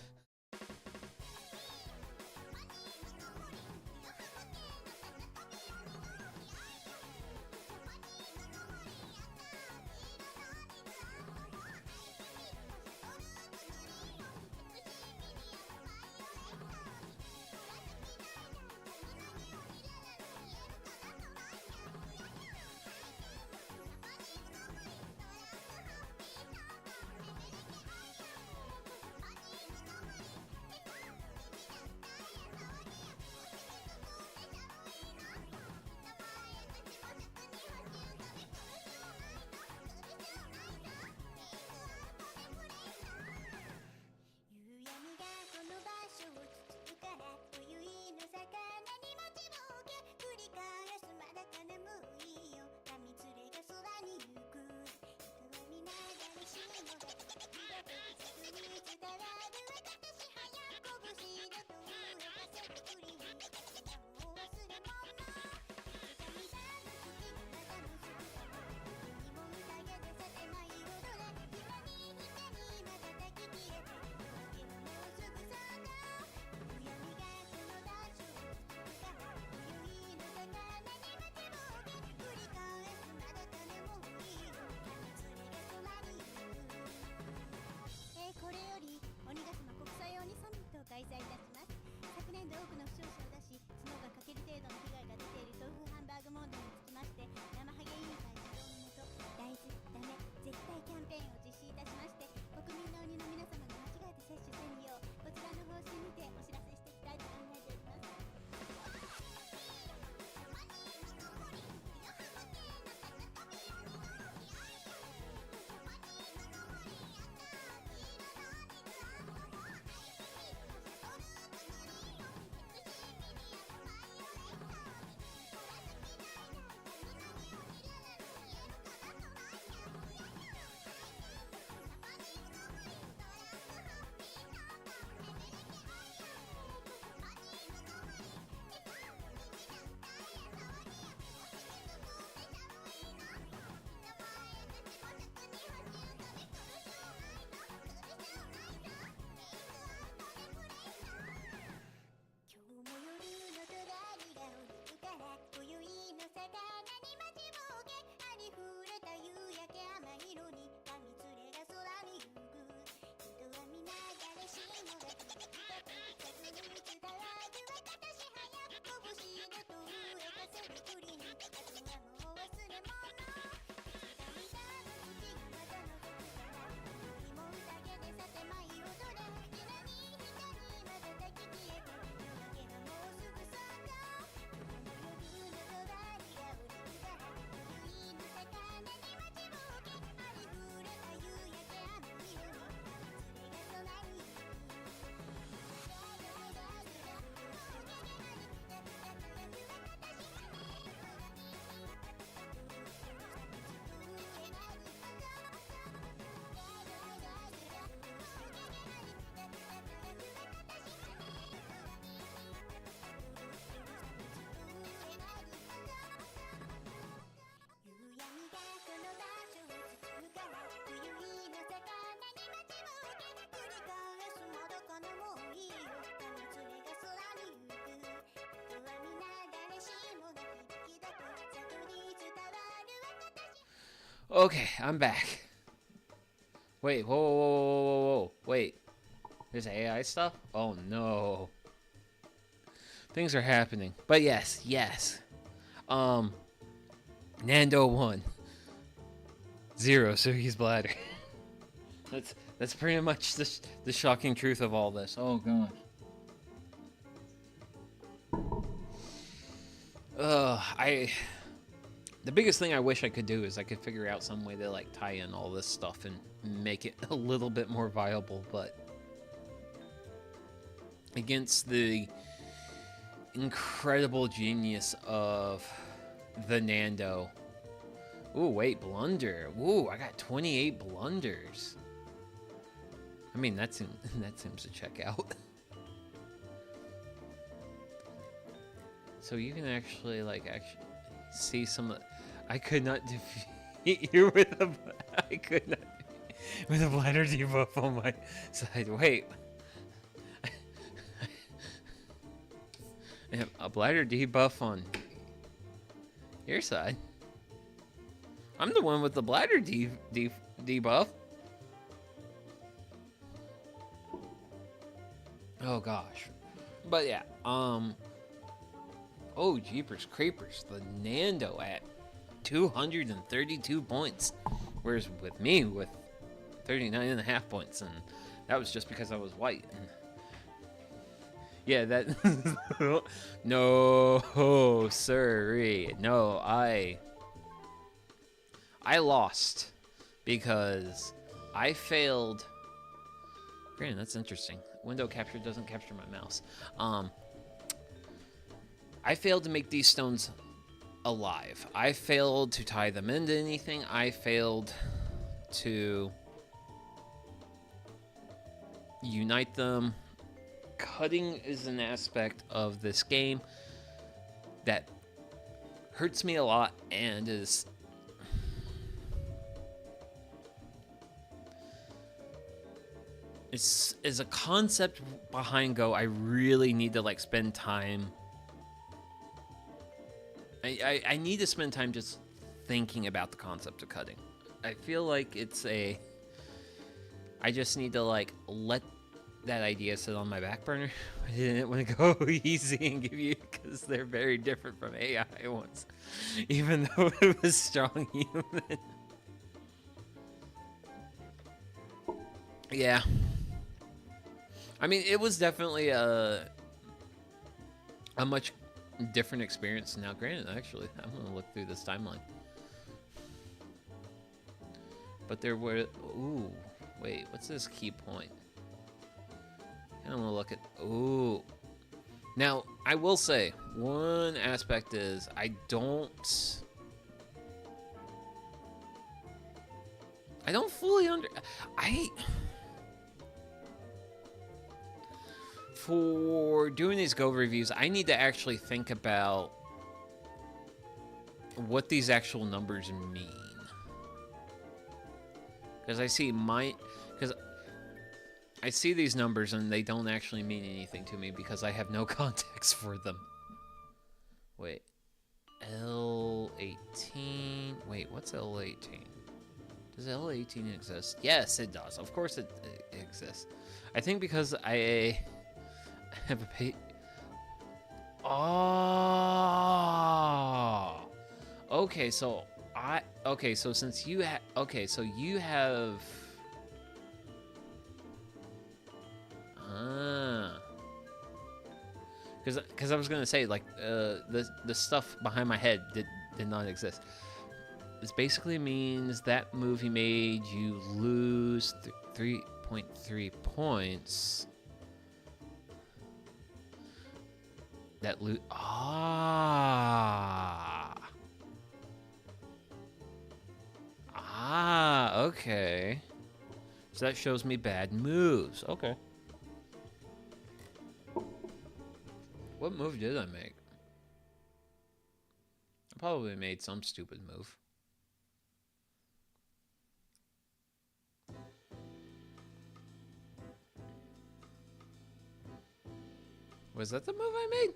Okay, I'm back. Wait, whoa. Wait. There's AI stuff? Oh no. Things are happening. But yes. Nando won. 0, so he's bladder. That's pretty much the shocking truth of all this. Oh gosh. The biggest thing I wish I could do is I could figure out some way to like tie in all this stuff and make it a little bit more viable, but against the incredible genius of the Nando. Ooh, wait, blunder. Ooh, I got 28 blunders. I mean, that seems to check out. So you can actually see some. I could not defeat you with a. I could not with a bladder debuff on my side. Wait. I have a bladder debuff on your side. I'm the one with the bladder debuff. Oh gosh. But yeah, oh jeepers creepers, the Nando at 232 points. Whereas with me with 39.5 points, and that was just because I was white. And yeah, that no, sorry. No, I lost because I failed. Granted, that's interesting. Window capture doesn't capture my mouse. I failed to make these stones alive. I failed to tie them into anything. I failed to unite them. Cutting is an aspect of this game that hurts me a lot and is a concept behind Go. I really need to spend time. I need to spend time just thinking about the concept of cutting. I feel like I just need to let that idea sit on my back burner. I didn't want to go easy and give you, because they're very different from AI ones, even though it was strong human. Yeah. I mean, it was definitely a much different experience. Now, granted, actually, I'm going to look through this timeline. But there were... Ooh, wait, what's this key point? And I'm going to look at... Ooh. Now, I will say, one aspect is I don't fully For doing these Go reviews, I need to actually think about what these actual numbers mean. Because I see these numbers and they don't actually mean anything to me because I have no context for them. Wait. L18. Wait, what's L18? Does L18 exist? Yes, it does. Of course it exists. I think because I have a Oh. Okay, so since you so you have because I was gonna say like the stuff behind my head did not exist. This basically means that movie made you lose 3.3 points. That okay. So that shows me bad moves. Okay. What move did I make? I probably made some stupid move. Was that the move I made?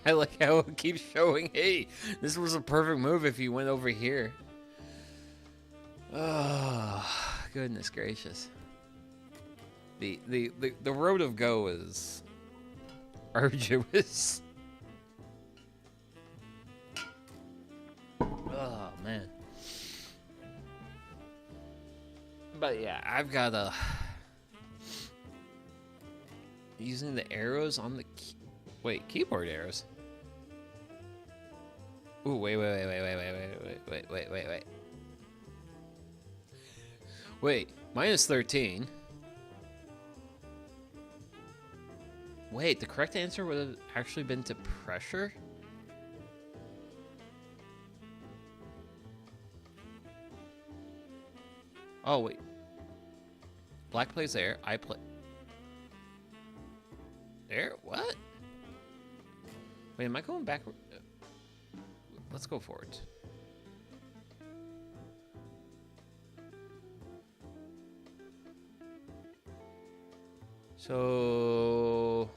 I like how it keeps showing, hey, this was a perfect move if you went over here. Oh, goodness gracious. The road of go is arduous. Oh, man. But yeah, I've got a... Using the arrows on the... keyboard arrows. Ooh, wait. Wait, minus 13. Wait, the correct answer would have actually been to pressure? Oh, wait. Black plays there, I play... There? What? Wait, am I going backward? Let's go forward. So...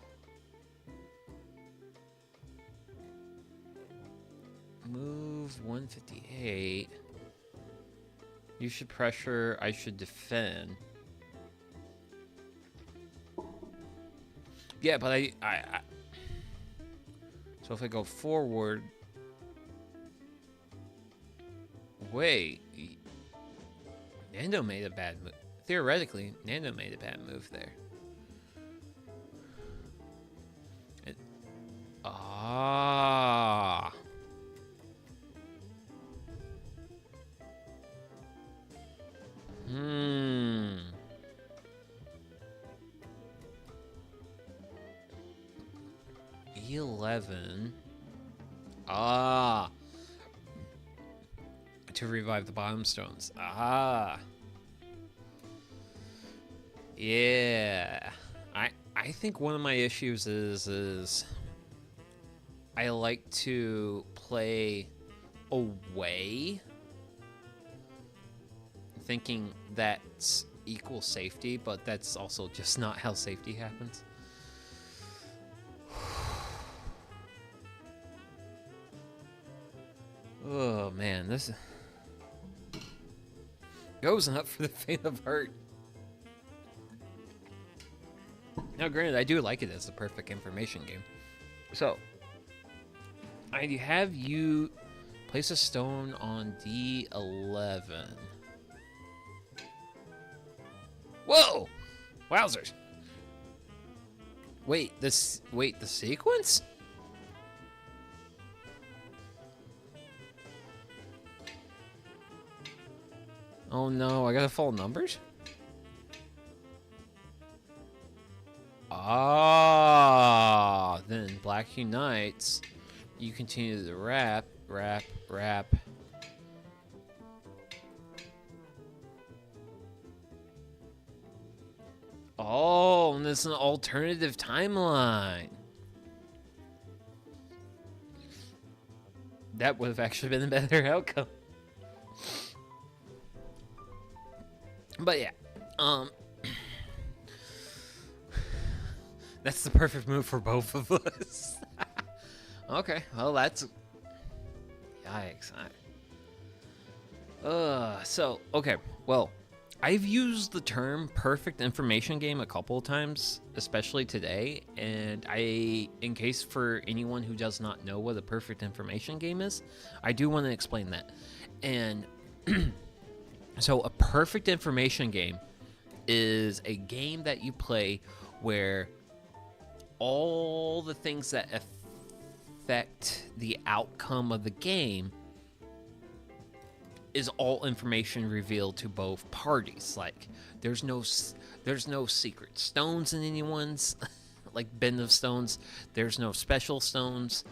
Move 158. You should pressure, I should defend. Yeah, but I so if I go forward... Wait. Nando made a bad move. Theoretically, Nando made a bad move there. Ah. 11. To revive the bottom stones. Yeah. I think one of my issues is I like to play away, thinking that's equal safety, but that's also just not how safety happens. Oh man, this goes not for the faint of heart. Now granted, I do like it as a perfect information game. So, I have you place a stone on D11. Whoa! Wowzers! Wait, the sequence? Oh no, I gotta follow numbers? Then black unites. You continue to wrap. Oh, and it's an alternative timeline. That would have actually been a better outcome. But yeah, That's the perfect move for both of us. Okay, well, that's... Yikes. So, okay, well, I've used the term perfect information game a couple of times, especially today, and in case for anyone who does not know what a perfect information game is, I do want to explain that. And so a perfect information game is a game that you play where all the things that affect the outcome of the game is all information revealed to both parties. Like, there's no secret stones in anyone's like bin of stones. There's no special stones.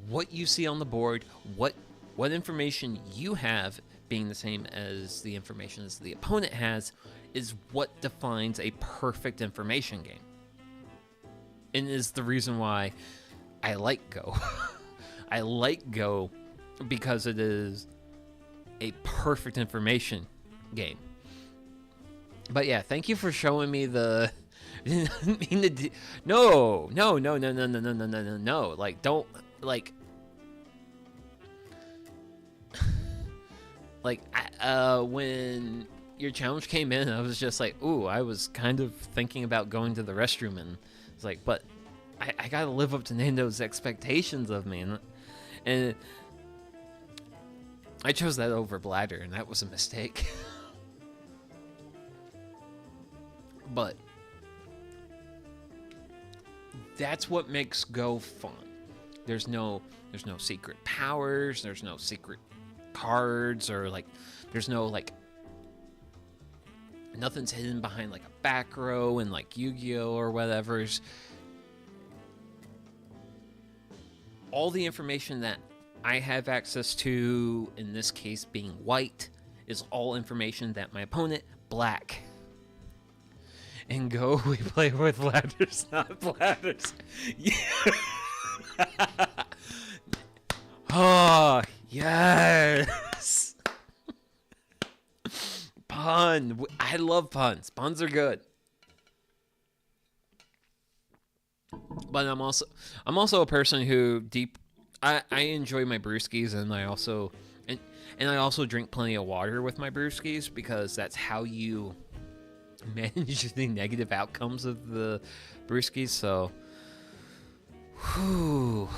What you see on the board, what information you have being the same as the information as the opponent has, is what defines a perfect information game. And is the reason why I like Go. I like Go because it is a perfect information game. But yeah, thank you for showing me the... No. Like, don't... Like... Like, when your challenge came in, I was just like, ooh, I was kind of thinking about going to the restroom, and it's like, but I gotta live up to Nando's expectations of me, and I chose that over bladder, and that was a mistake. But that's what makes Go fun. There's no secret powers, there's no secret cards, or like there's no like nothing's hidden behind like a back row and like Yu-Gi-Oh or whatever's. All the information that I have access to, in this case being white, is all information that my opponent, black. In Go, we play with ladders, not bladders. Yeah. Oh, yes. Pun. I love puns. Puns are good. But I'm also a person who I enjoy my brewskis, and I also drink plenty of water with my brewskis, because that's how you manage the negative outcomes of the brewskis. So, whew.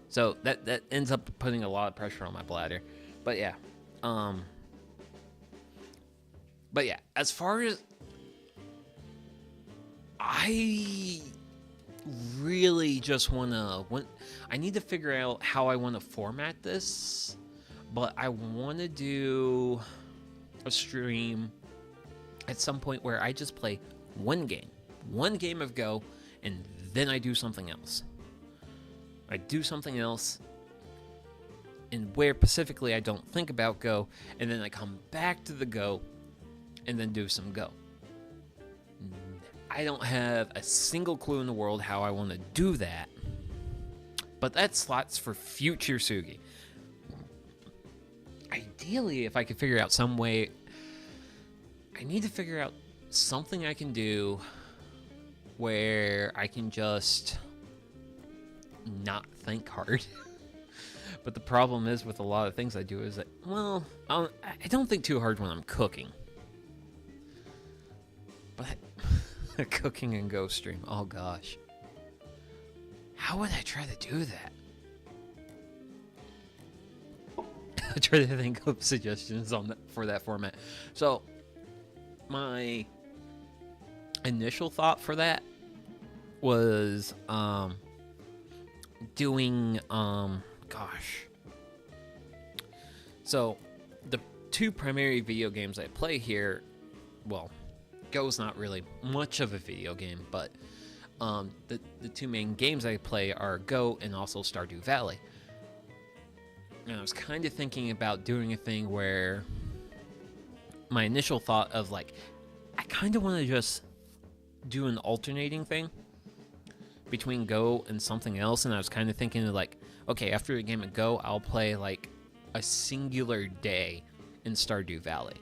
So that ends up putting a lot of pressure on my bladder. But yeah, as far as I really just I need to figure out how I want to format this, but I want to do a stream at some point where I just play one game of Go, and then I do something else. And where specifically I don't think about Go, and then I come back to the Go, and then do some Go. I don't have a single clue in the world how I want to do that, but that slots for future Sugi. Ideally, if I could figure out some way, I need to figure out something I can do where I can just not think hard. But the problem is with a lot of things I do is that, well, I don't think too hard when I'm cooking. But cooking and Go stream, oh gosh. How would I try to do that? I try to think of suggestions for that format. So, my initial thought for that was doing gosh. So, the two primary video games I play here, well, Go's not really much of a video game, but the two main games I play are Go and also Stardew Valley. And I was kind of thinking about doing a thing where my initial thought of like, I kind of want to just do an alternating thing between Go and something else. And I was kind of thinking of like, okay, after a game of Go, I'll play like a singular day in Stardew Valley.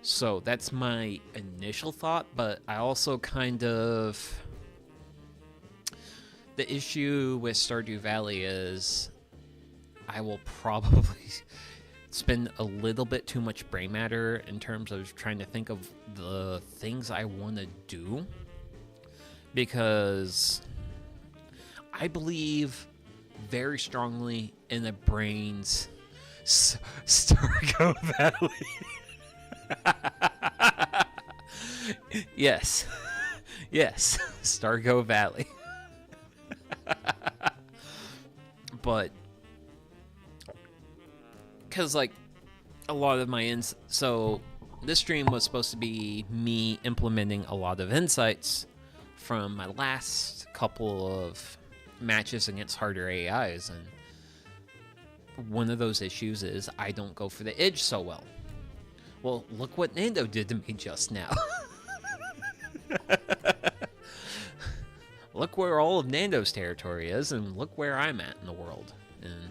So that's my initial thought, but I also kind of... The issue with Stardew Valley is I will probably spend a little bit too much brain matter in terms of trying to think of the things I want to do, because I believe very strongly in the brain's Stardew Valley. Yes. Yes. Stardew Valley. But because like a lot of my so this stream was supposed to be me implementing a lot of insights from my last couple of matches against harder AIs, and one of those issues is I don't go for the edge so well. Well, look what Nando did to me just now. Look where all of Nando's territory is, and look where I'm at in the world. And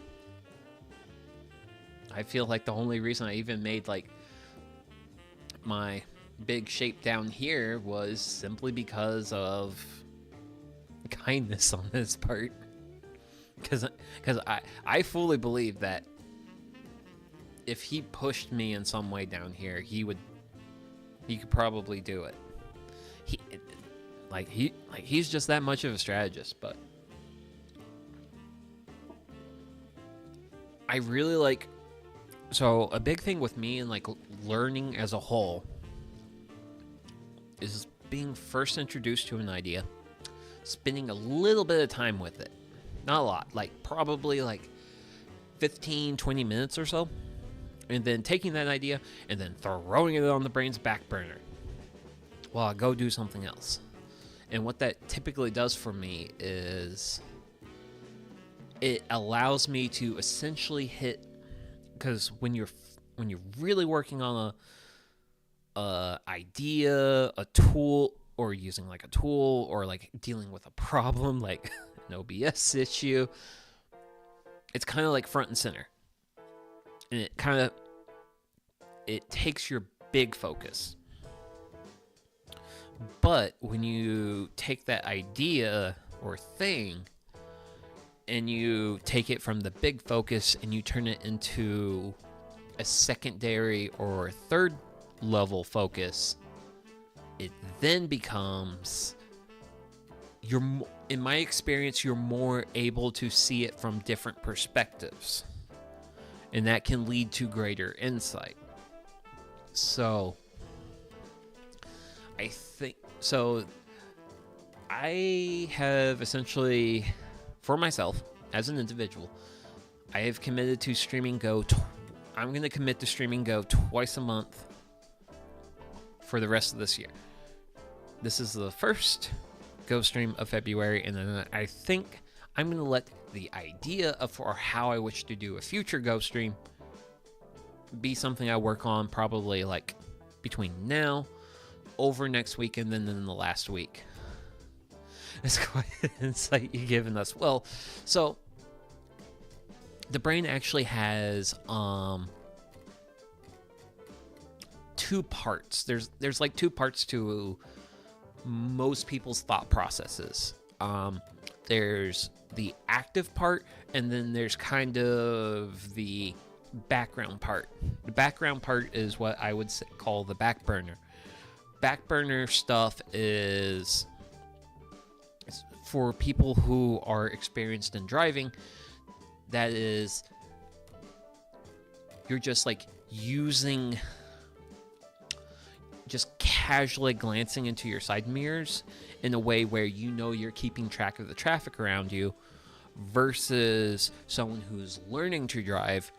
I feel like the only reason I even made like my big shape down here was simply because of kindness on his part. Because I fully believe that if he pushed me in some way down here, he could probably do it. He's just that much of a strategist. But I really like... So a big thing with me and like learning as a whole is being first introduced to an idea, spending a little bit of time with it. Not a lot, like probably like 15, 20 minutes or so. And then taking that idea and then throwing it on the brain's back burner while I go do something else. And what that typically does for me is it allows me to essentially hit, because when you're really working on a idea, a tool, or using like a tool, or like dealing with a problem like an OBS issue, it's kind of like front and center. And it takes your big focus. But when you take that idea or thing and you take it from the big focus and you turn it into a secondary or third level focus, it then becomes, in my experience, you're more able to see it from different perspectives. And that can lead to greater insight. So I have essentially, for myself, as an individual, I have committed to streaming Go. I'm going to commit to streaming Go twice a month for the rest of this year. This is the first Go stream of February, and then I think I'm going to let the idea for how I wish to do a future Go stream be something I work on probably like between now, over next week, and then in the last week. That's quite an insight you've given us. Well, so the brain actually has two parts. There's like two parts to most people's thought processes. There's the active part, and then there's kind of the background part. The background part is what I would call the back burner. Back burner stuff is for people who are experienced in driving. That is, you're just like just casually glancing into your side mirrors in a way where you know you're keeping track of the traffic around you, versus someone who's learning to drive.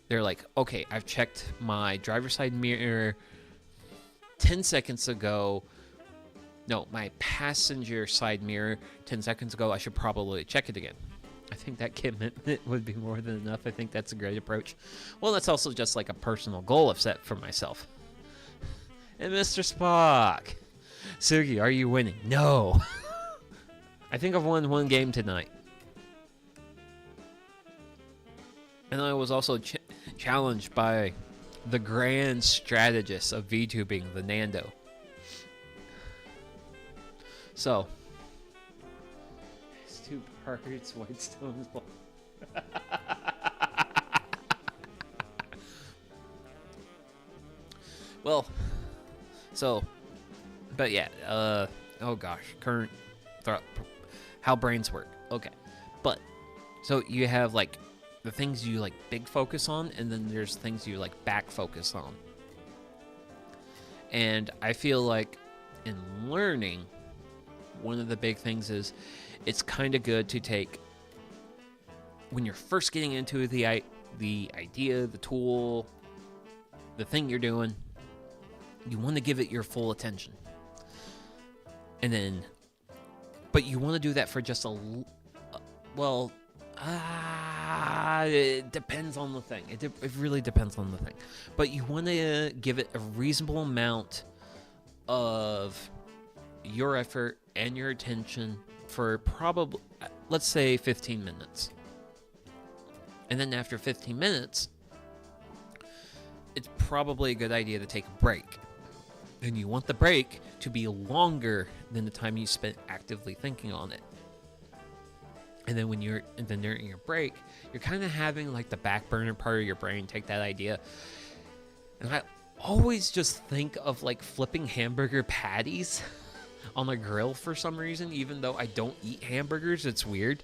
They're like, okay, I've checked my driver's side mirror 10 seconds ago. No, my passenger side mirror 10 seconds ago. I should probably check it again. I think that commitment would be more than enough. I think that's a great approach. Well, that's also just like a personal goal I've set for myself. And Mr. Spock. Sugi, are you winning? No. I think I've won one game tonight. And I was also challenged by the grand strategist of VTubing, the Nando. So, it's 2 parts, white stones. Well, so, but yeah, oh gosh, current thought, how brains work. Okay, but so you have like the things you like big focus on, and then there's things you like back focus on. And I feel like in learning, one of the big things is it's kind of good to take, when you're first getting into the idea, the tool, the thing you're doing, you want to give it your full attention. And then, but you want to do that for just it depends on the thing. It really depends on the thing. But you want to give it a reasonable amount of your effort and your attention for probably, let's say, 15 minutes. And then after 15 minutes, it's probably a good idea to take a break. And you want the break to be longer than the time you spent actively thinking on it. And then during your break, you're kind of having like the back burner part of your brain take that idea. And I always just think of like flipping hamburger patties on a grill for some reason, even though I don't eat hamburgers. It's weird.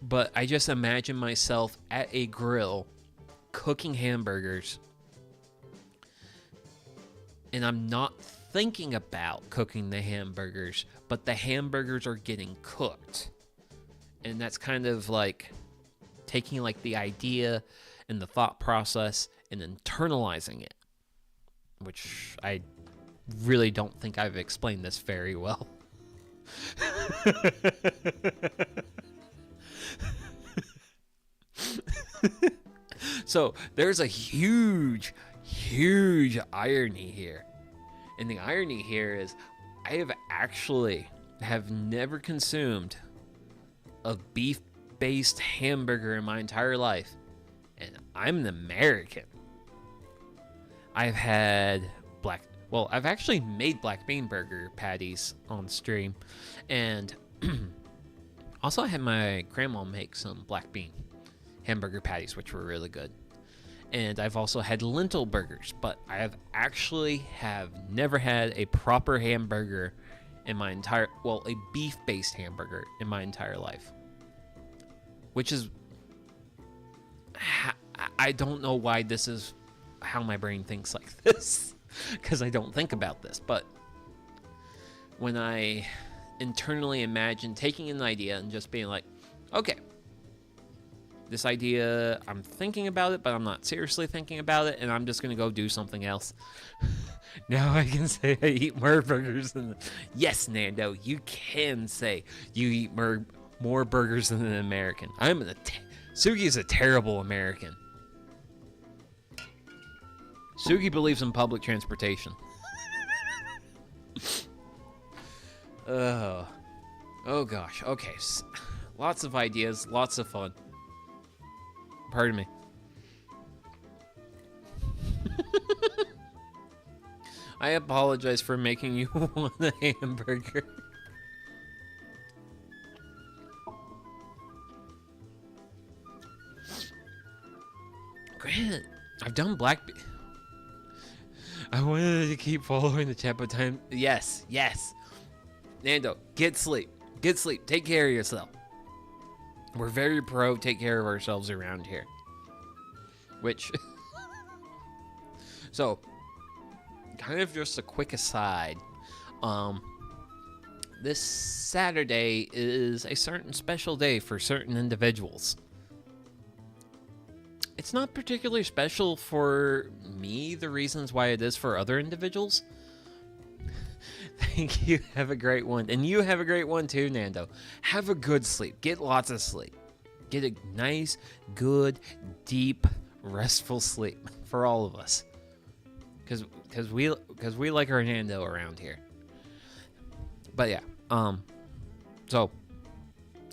But I just imagine myself at a grill cooking hamburgers. And I'm not thinking about cooking the hamburgers, but the hamburgers are getting cooked. And that's kind of like taking like the idea and the thought process and internalizing it, which I really don't think I've explained this very well. So there's a huge irony here. And the irony here is I have never consumed a beef-based hamburger in my entire life. And I'm an American. I've actually made black bean burger patties on stream. And also I had my grandma make some black bean hamburger patties, which were really good. And I've also had lentil burgers, but I have never had a proper hamburger in my a beef-based hamburger in my entire life. Which is, I don't know why this is how my brain thinks like this, because I don't think about this. But when I internally imagine taking an idea and just being like, okay, this idea, I'm thinking about it, but I'm not seriously thinking about it, and I'm just going to go do something else. Now I can say I eat more burgers than... Yes, Nando, you can say you eat more burgers than an American. Sugi is a terrible American. Sugi believes in public transportation. Oh gosh. Okay. Lots of ideas, lots of fun. Pardon me. I apologize for making you want a hamburger. Grant, I've done black... I wanted to keep following the chat, but time... Yes. Nando, get sleep. Take care of yourself. We're very pro take care of ourselves around here. Which... So, kind of just a quick aside. This Saturday is a certain special day for certain individuals. It's not particularly special for me, the reasons why it is for other individuals. Thank you. Have a great one. And you have a great one too, Nando. Have a good sleep. Get lots of sleep. Get a nice, good, deep, restful sleep for all of us. Because we like our Nando around here. But yeah, so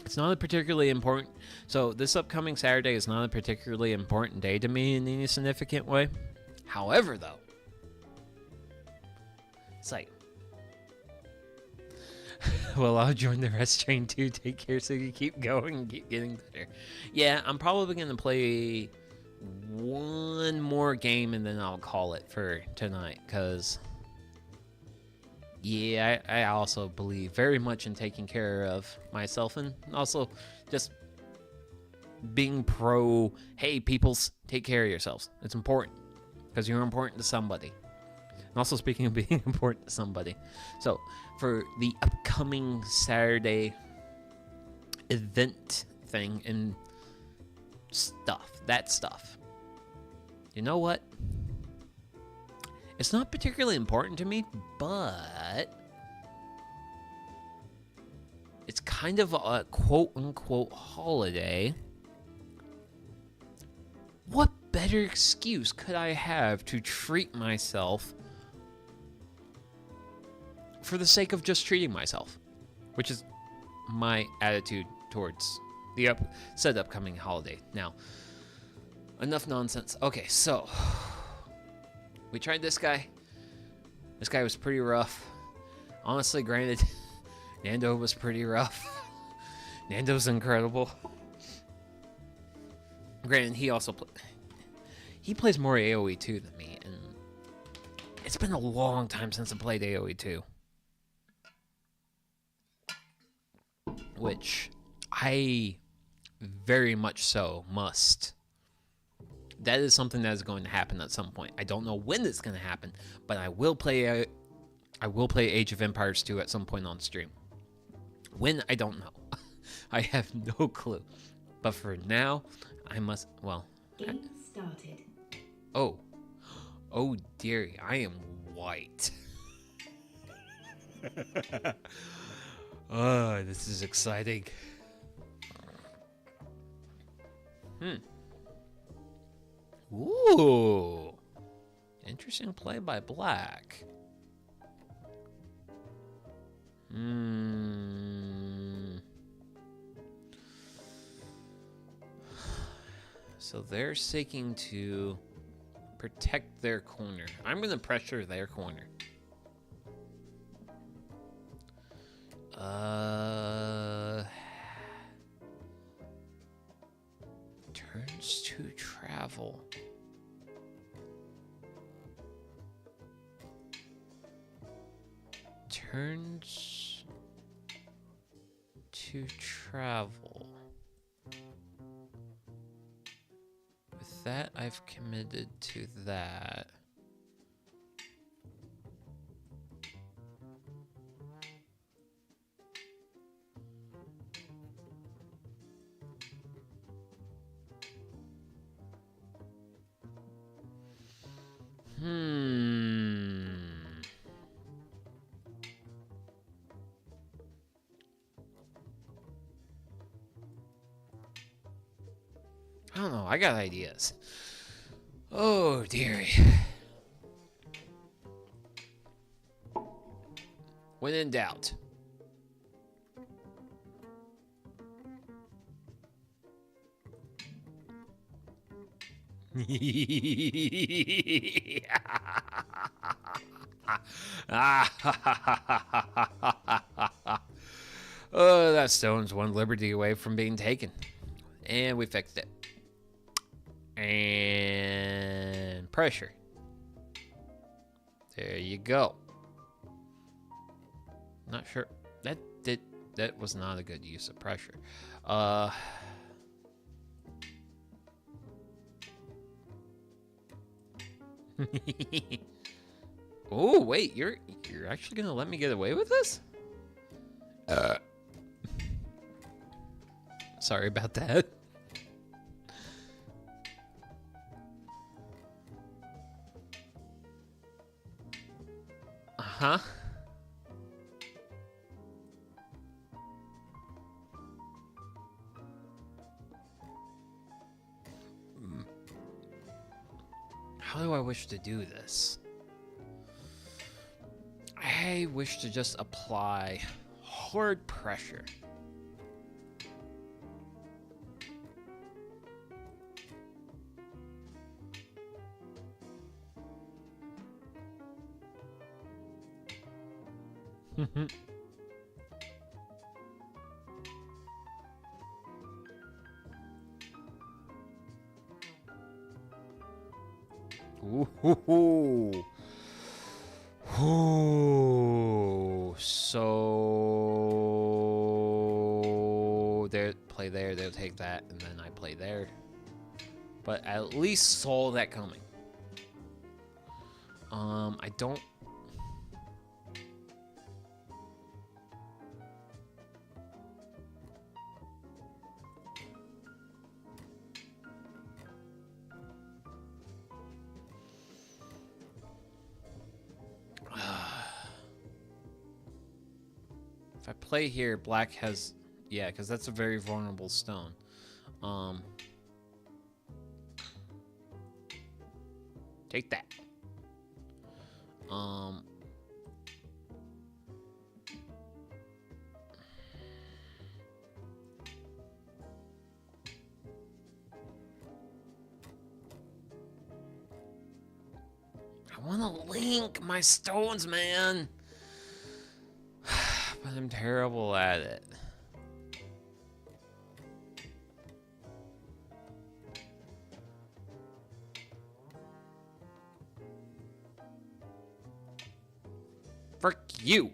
it's not a particularly important. So this upcoming Saturday is not a particularly important day to me in any significant way. However, though, it's like, well, I'll join the rest train too. Take care so you keep going and keep getting better. Yeah, I'm probably going to play one more game and then I'll call it for tonight. Because, yeah, I also believe very much in taking care of myself and also just being pro, hey, peoples, take care of yourselves. It's important because you're important to somebody. And also, speaking of being important to somebody, so for the upcoming Saturday event thing and that stuff, you know what? It's not particularly important to me, but it's kind of a quote-unquote holiday. What better excuse could I have to treat myself for the sake of just treating myself? Which is my attitude towards the upcoming holiday. Now, enough nonsense. Okay, so we tried this guy. This guy was pretty rough. Honestly, granted, Nando was pretty rough. Nando's incredible. Granted, he plays more AoE 2 than me, and it's been a long time since I played AoE 2. Which I very much so must. That is something that is going to happen at some point. I don't know when it's going to happen, but I will play Age of Empires 2 at some point on stream. When, I don't know. I have no clue. But for now, I must, well... Game started. Oh. Oh, dearie, I am white. Oh, this is exciting. Ooh. Interesting play by Black. So they're seeking to protect their corner. I'm going to pressure their corner. Turns to travel. Turns to travel. With that, I've committed to that. I don't know. I got ideas. Oh, dearie. When in doubt. Oh, that stone's one liberty away from being taken. And we fixed it. And pressure. There you go. Not sure. That was not a good use of pressure. Oh, wait, you're actually gonna let me get away with this? Sorry about that. Uh-huh. How do I wish to do this? I wish to just apply hard pressure. Ooh. Ooh. So they play there, they'll take that, and then I play there. But I at least saw that coming. I don't. If I play here, black has, yeah, because that's a very vulnerable stone. Take that. I want to link my stones, man. But I'm terrible at it. Frick you.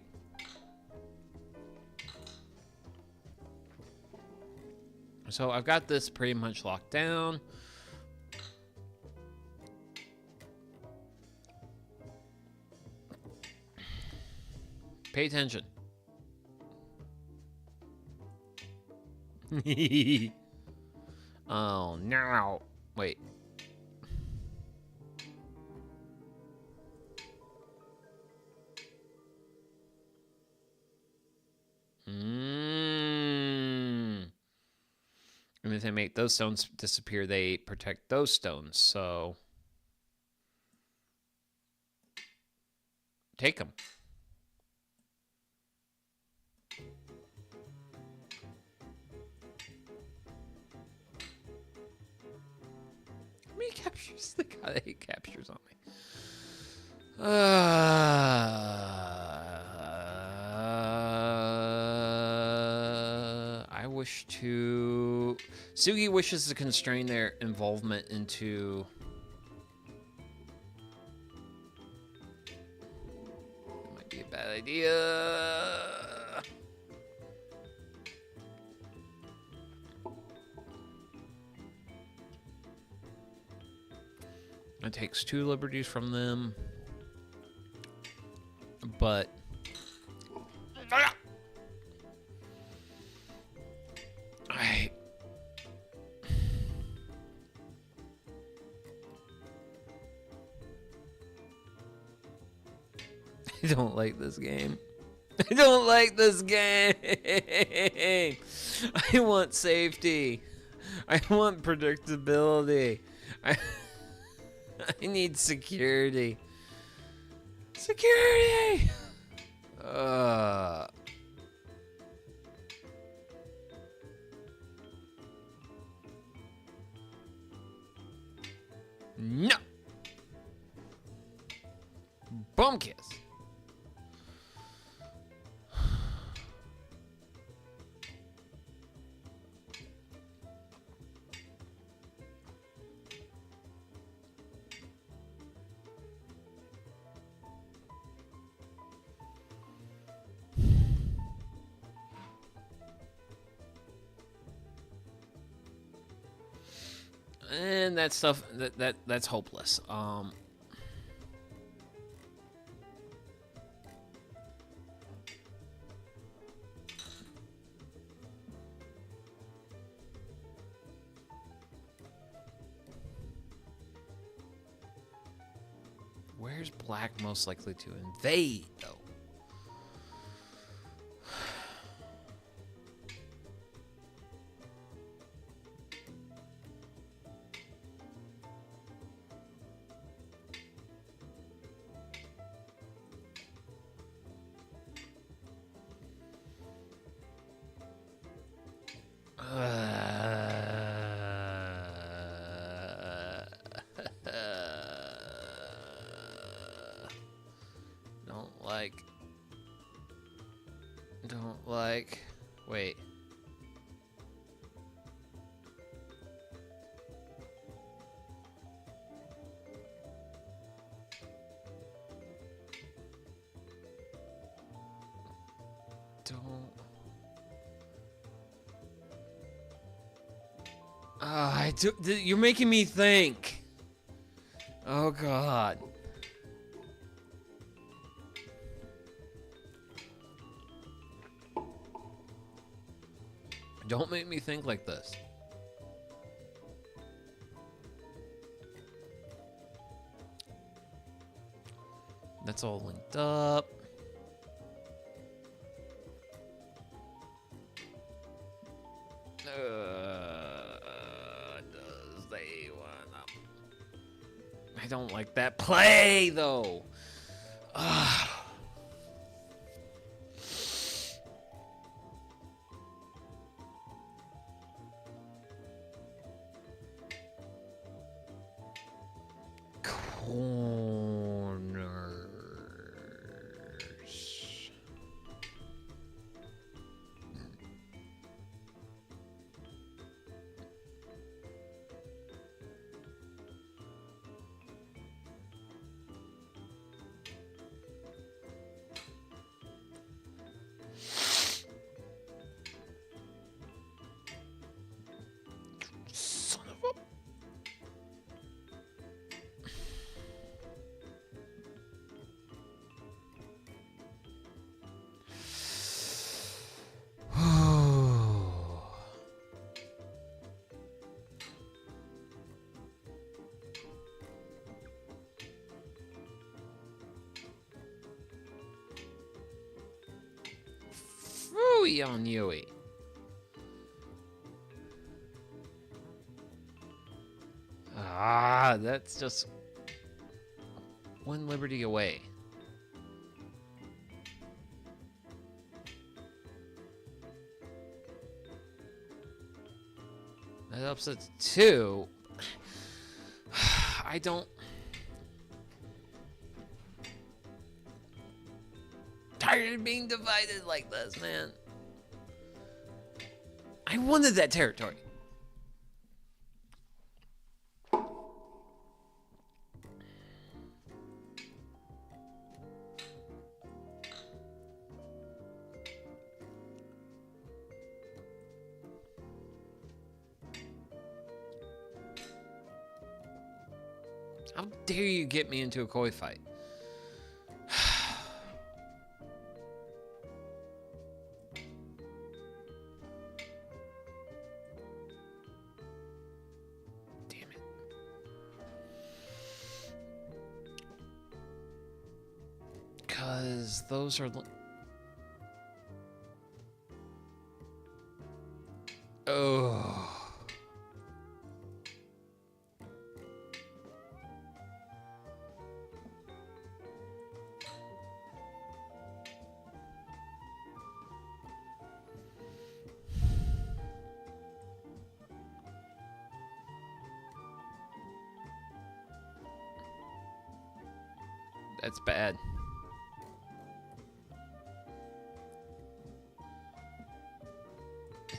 So I've got this pretty much locked down. Pay attention. Oh, no. Wait. And if they make those stones disappear, they protect those stones. So take them. How many captures? They got 8 captures on me. I wish to... Sugi wishes to constrain their involvement into... That might be a bad idea. It takes 2 liberties from them. But... I don't like this game. I don't like this game. I want safety. I want predictability. I need security. Security! No! Bum kiss. And that stuff that's hopeless. Where's black most likely to invade, though? Don't like Wait. Don't. You're making me think. Oh God. Don't make me think like this. That's all linked up. Does they wanna? I don't like that play though. Corners. Son of a... Frooey on Yui. That's just one liberty away. That upsets two. I don't... Tired of being divided like this, man. I wanted that territory. How dare you get me into a koi fight? Damn it. Because those are... Oh... That's bad.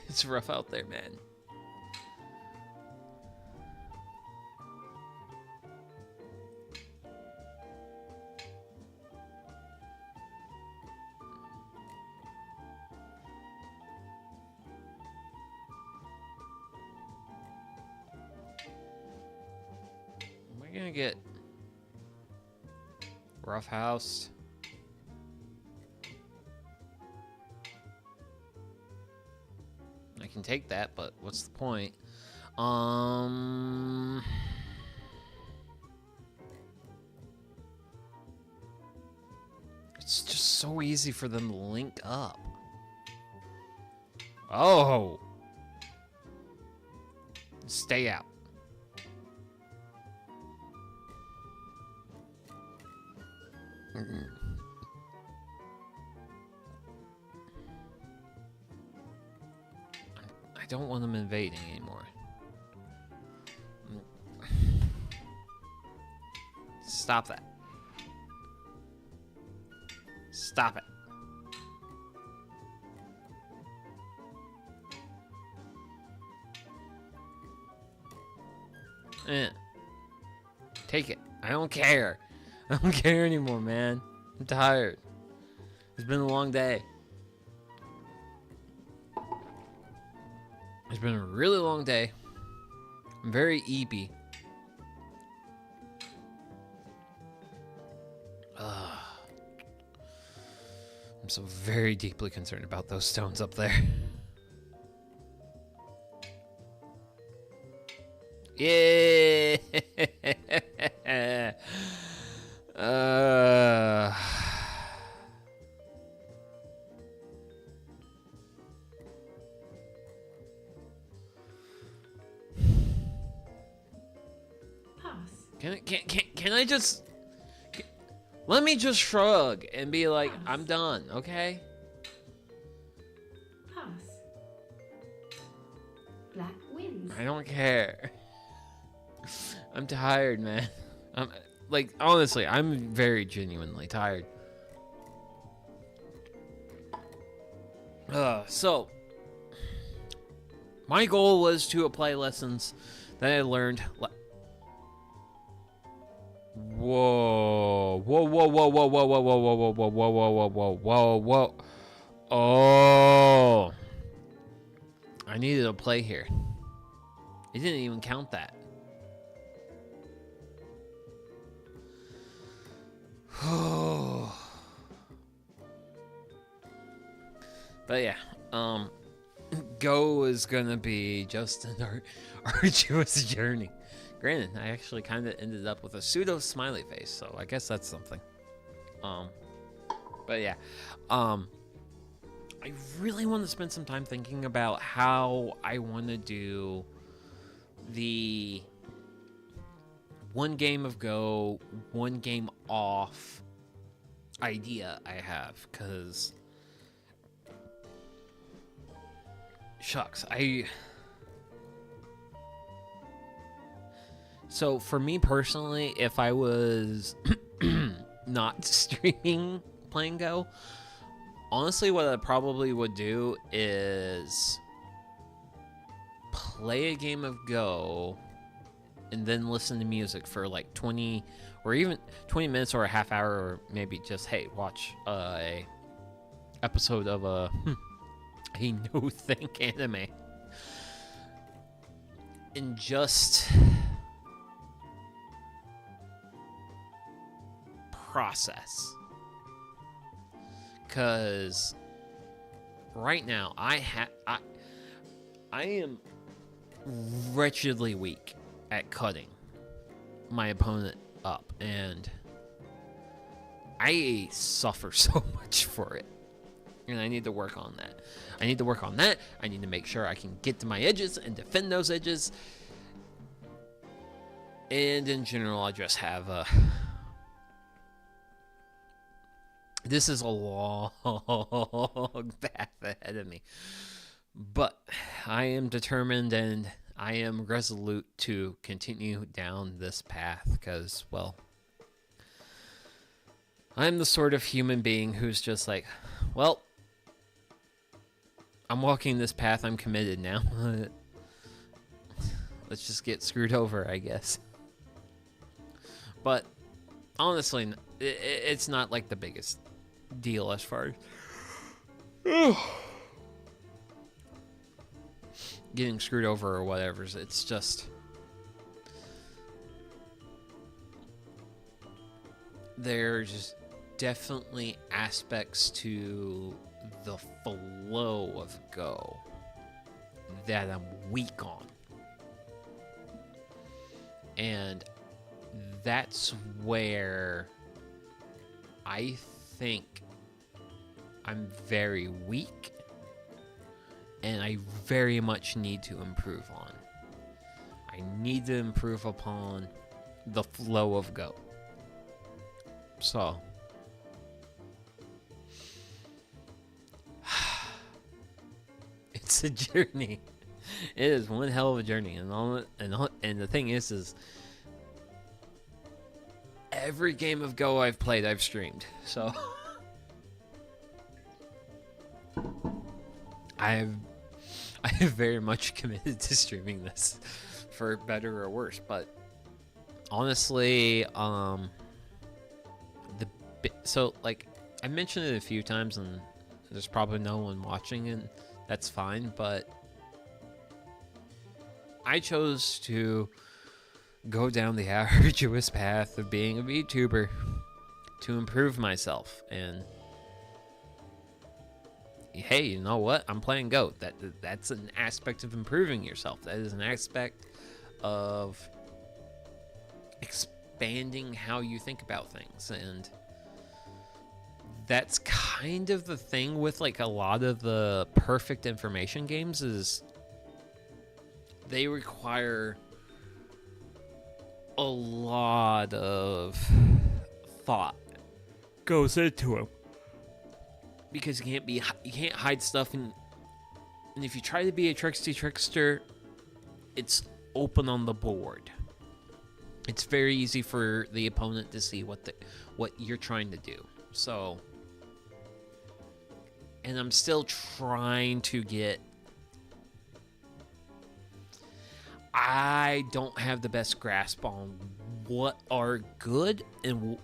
It's rough out there, man. Am I gonna get rough house? I can take that, but what's the point? It's just so easy for them to link up. Oh! Stay out. I don't want them invading anymore. Stop that. Stop it. Eh. Take it. I don't care. I don't care anymore, man. I'm tired. It's been a long day. It's been a really long day. I'm very eepy. I'm so very deeply concerned about those stones up there. Yeah. Pass. Can I just let me just shrug and be like, I'm done, okay? Pass. Black wins. I don't care. I'm tired, man. I'm like, honestly, I'm very genuinely tired. So my goal was to apply lessons that I learned. Whoa, whoa, whoa, whoa, whoa, whoa, whoa, whoa, whoa, whoa, whoa, whoa, whoa, whoa, whoa. Oh, I needed a play here. It didn't even count that. But yeah, Go is gonna be just an arduous journey. Granted, I actually kind of ended up with a pseudo smiley face, so I guess that's something. But yeah, I really want to spend some time thinking about how I want to do the one game of Go, one game off idea I have, because shucks, so for me personally, if I was not streaming playing Go, honestly what I probably would do is play a game of Go and then listen to music for like 20 or even 20 minutes or a half hour, or maybe just, hey, watch a episode of a no-think anime. And just process. Because right now I am wretchedly weak at cutting my opponent up, and I suffer so much for it, and I need to work on that. I need to make sure I can get to my edges and defend those edges, and in general I just have this is a long path ahead of me, but I am determined and I am resolute to continue down this path because, well, I'm the sort of human being who's just like, well, I'm walking this path, I'm committed now. Let's just get screwed over, I guess. But honestly, it's not like the biggest deal as far as getting screwed over or whatever. It's just there's definitely aspects to the flow of Go that I'm weak on, and that's where I think I'm very weak and I very much need to improve on. I need to improve upon the flow of Go. So it's a journey. It is one hell of a journey, and the thing is every game of Go I've played, I've streamed. So I have very much committed to streaming this for better or worse. But honestly, so like I mentioned it a few times, and there's probably no one watching, and that's fine. But I chose to go down the arduous path of being a VTuber to improve myself. And hey, you know what? I'm playing GOAT. That's an aspect of improving yourself. That is an aspect of expanding how you think about things. And that's kind of the thing with like a lot of the perfect information games, is they require a lot of thought goes into them, because you can't hide stuff, and if you try to be a trickster, it's open on the board. It's very easy for the opponent to see what you're trying to do. So, and I'm still trying to get. I don't have the best grasp on what are good, and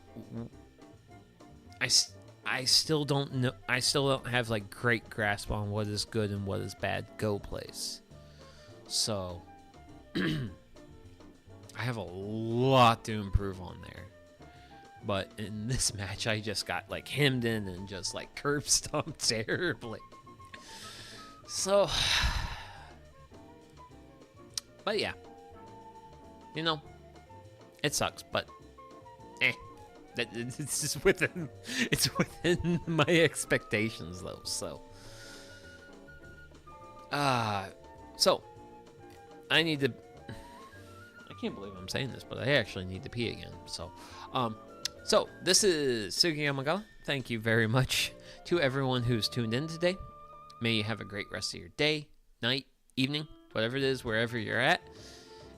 I still don't know. I still don't have like great grasp on what is good and what is bad Go plays. So I have a lot to improve on there. But in this match, I just got like hemmed in and just like curb stomped terribly. So, but yeah, you know, it sucks, but it's just within my expectations though. So so I need to. I can't believe I'm saying this, but I actually need to pee again. So this is Sugiyama. Thank you very much to everyone who's tuned in today. May you have a great rest of your day, night, evening, whatever it is, wherever you're at.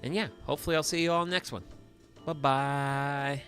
And yeah, hopefully I'll see you all next one. Bye-bye.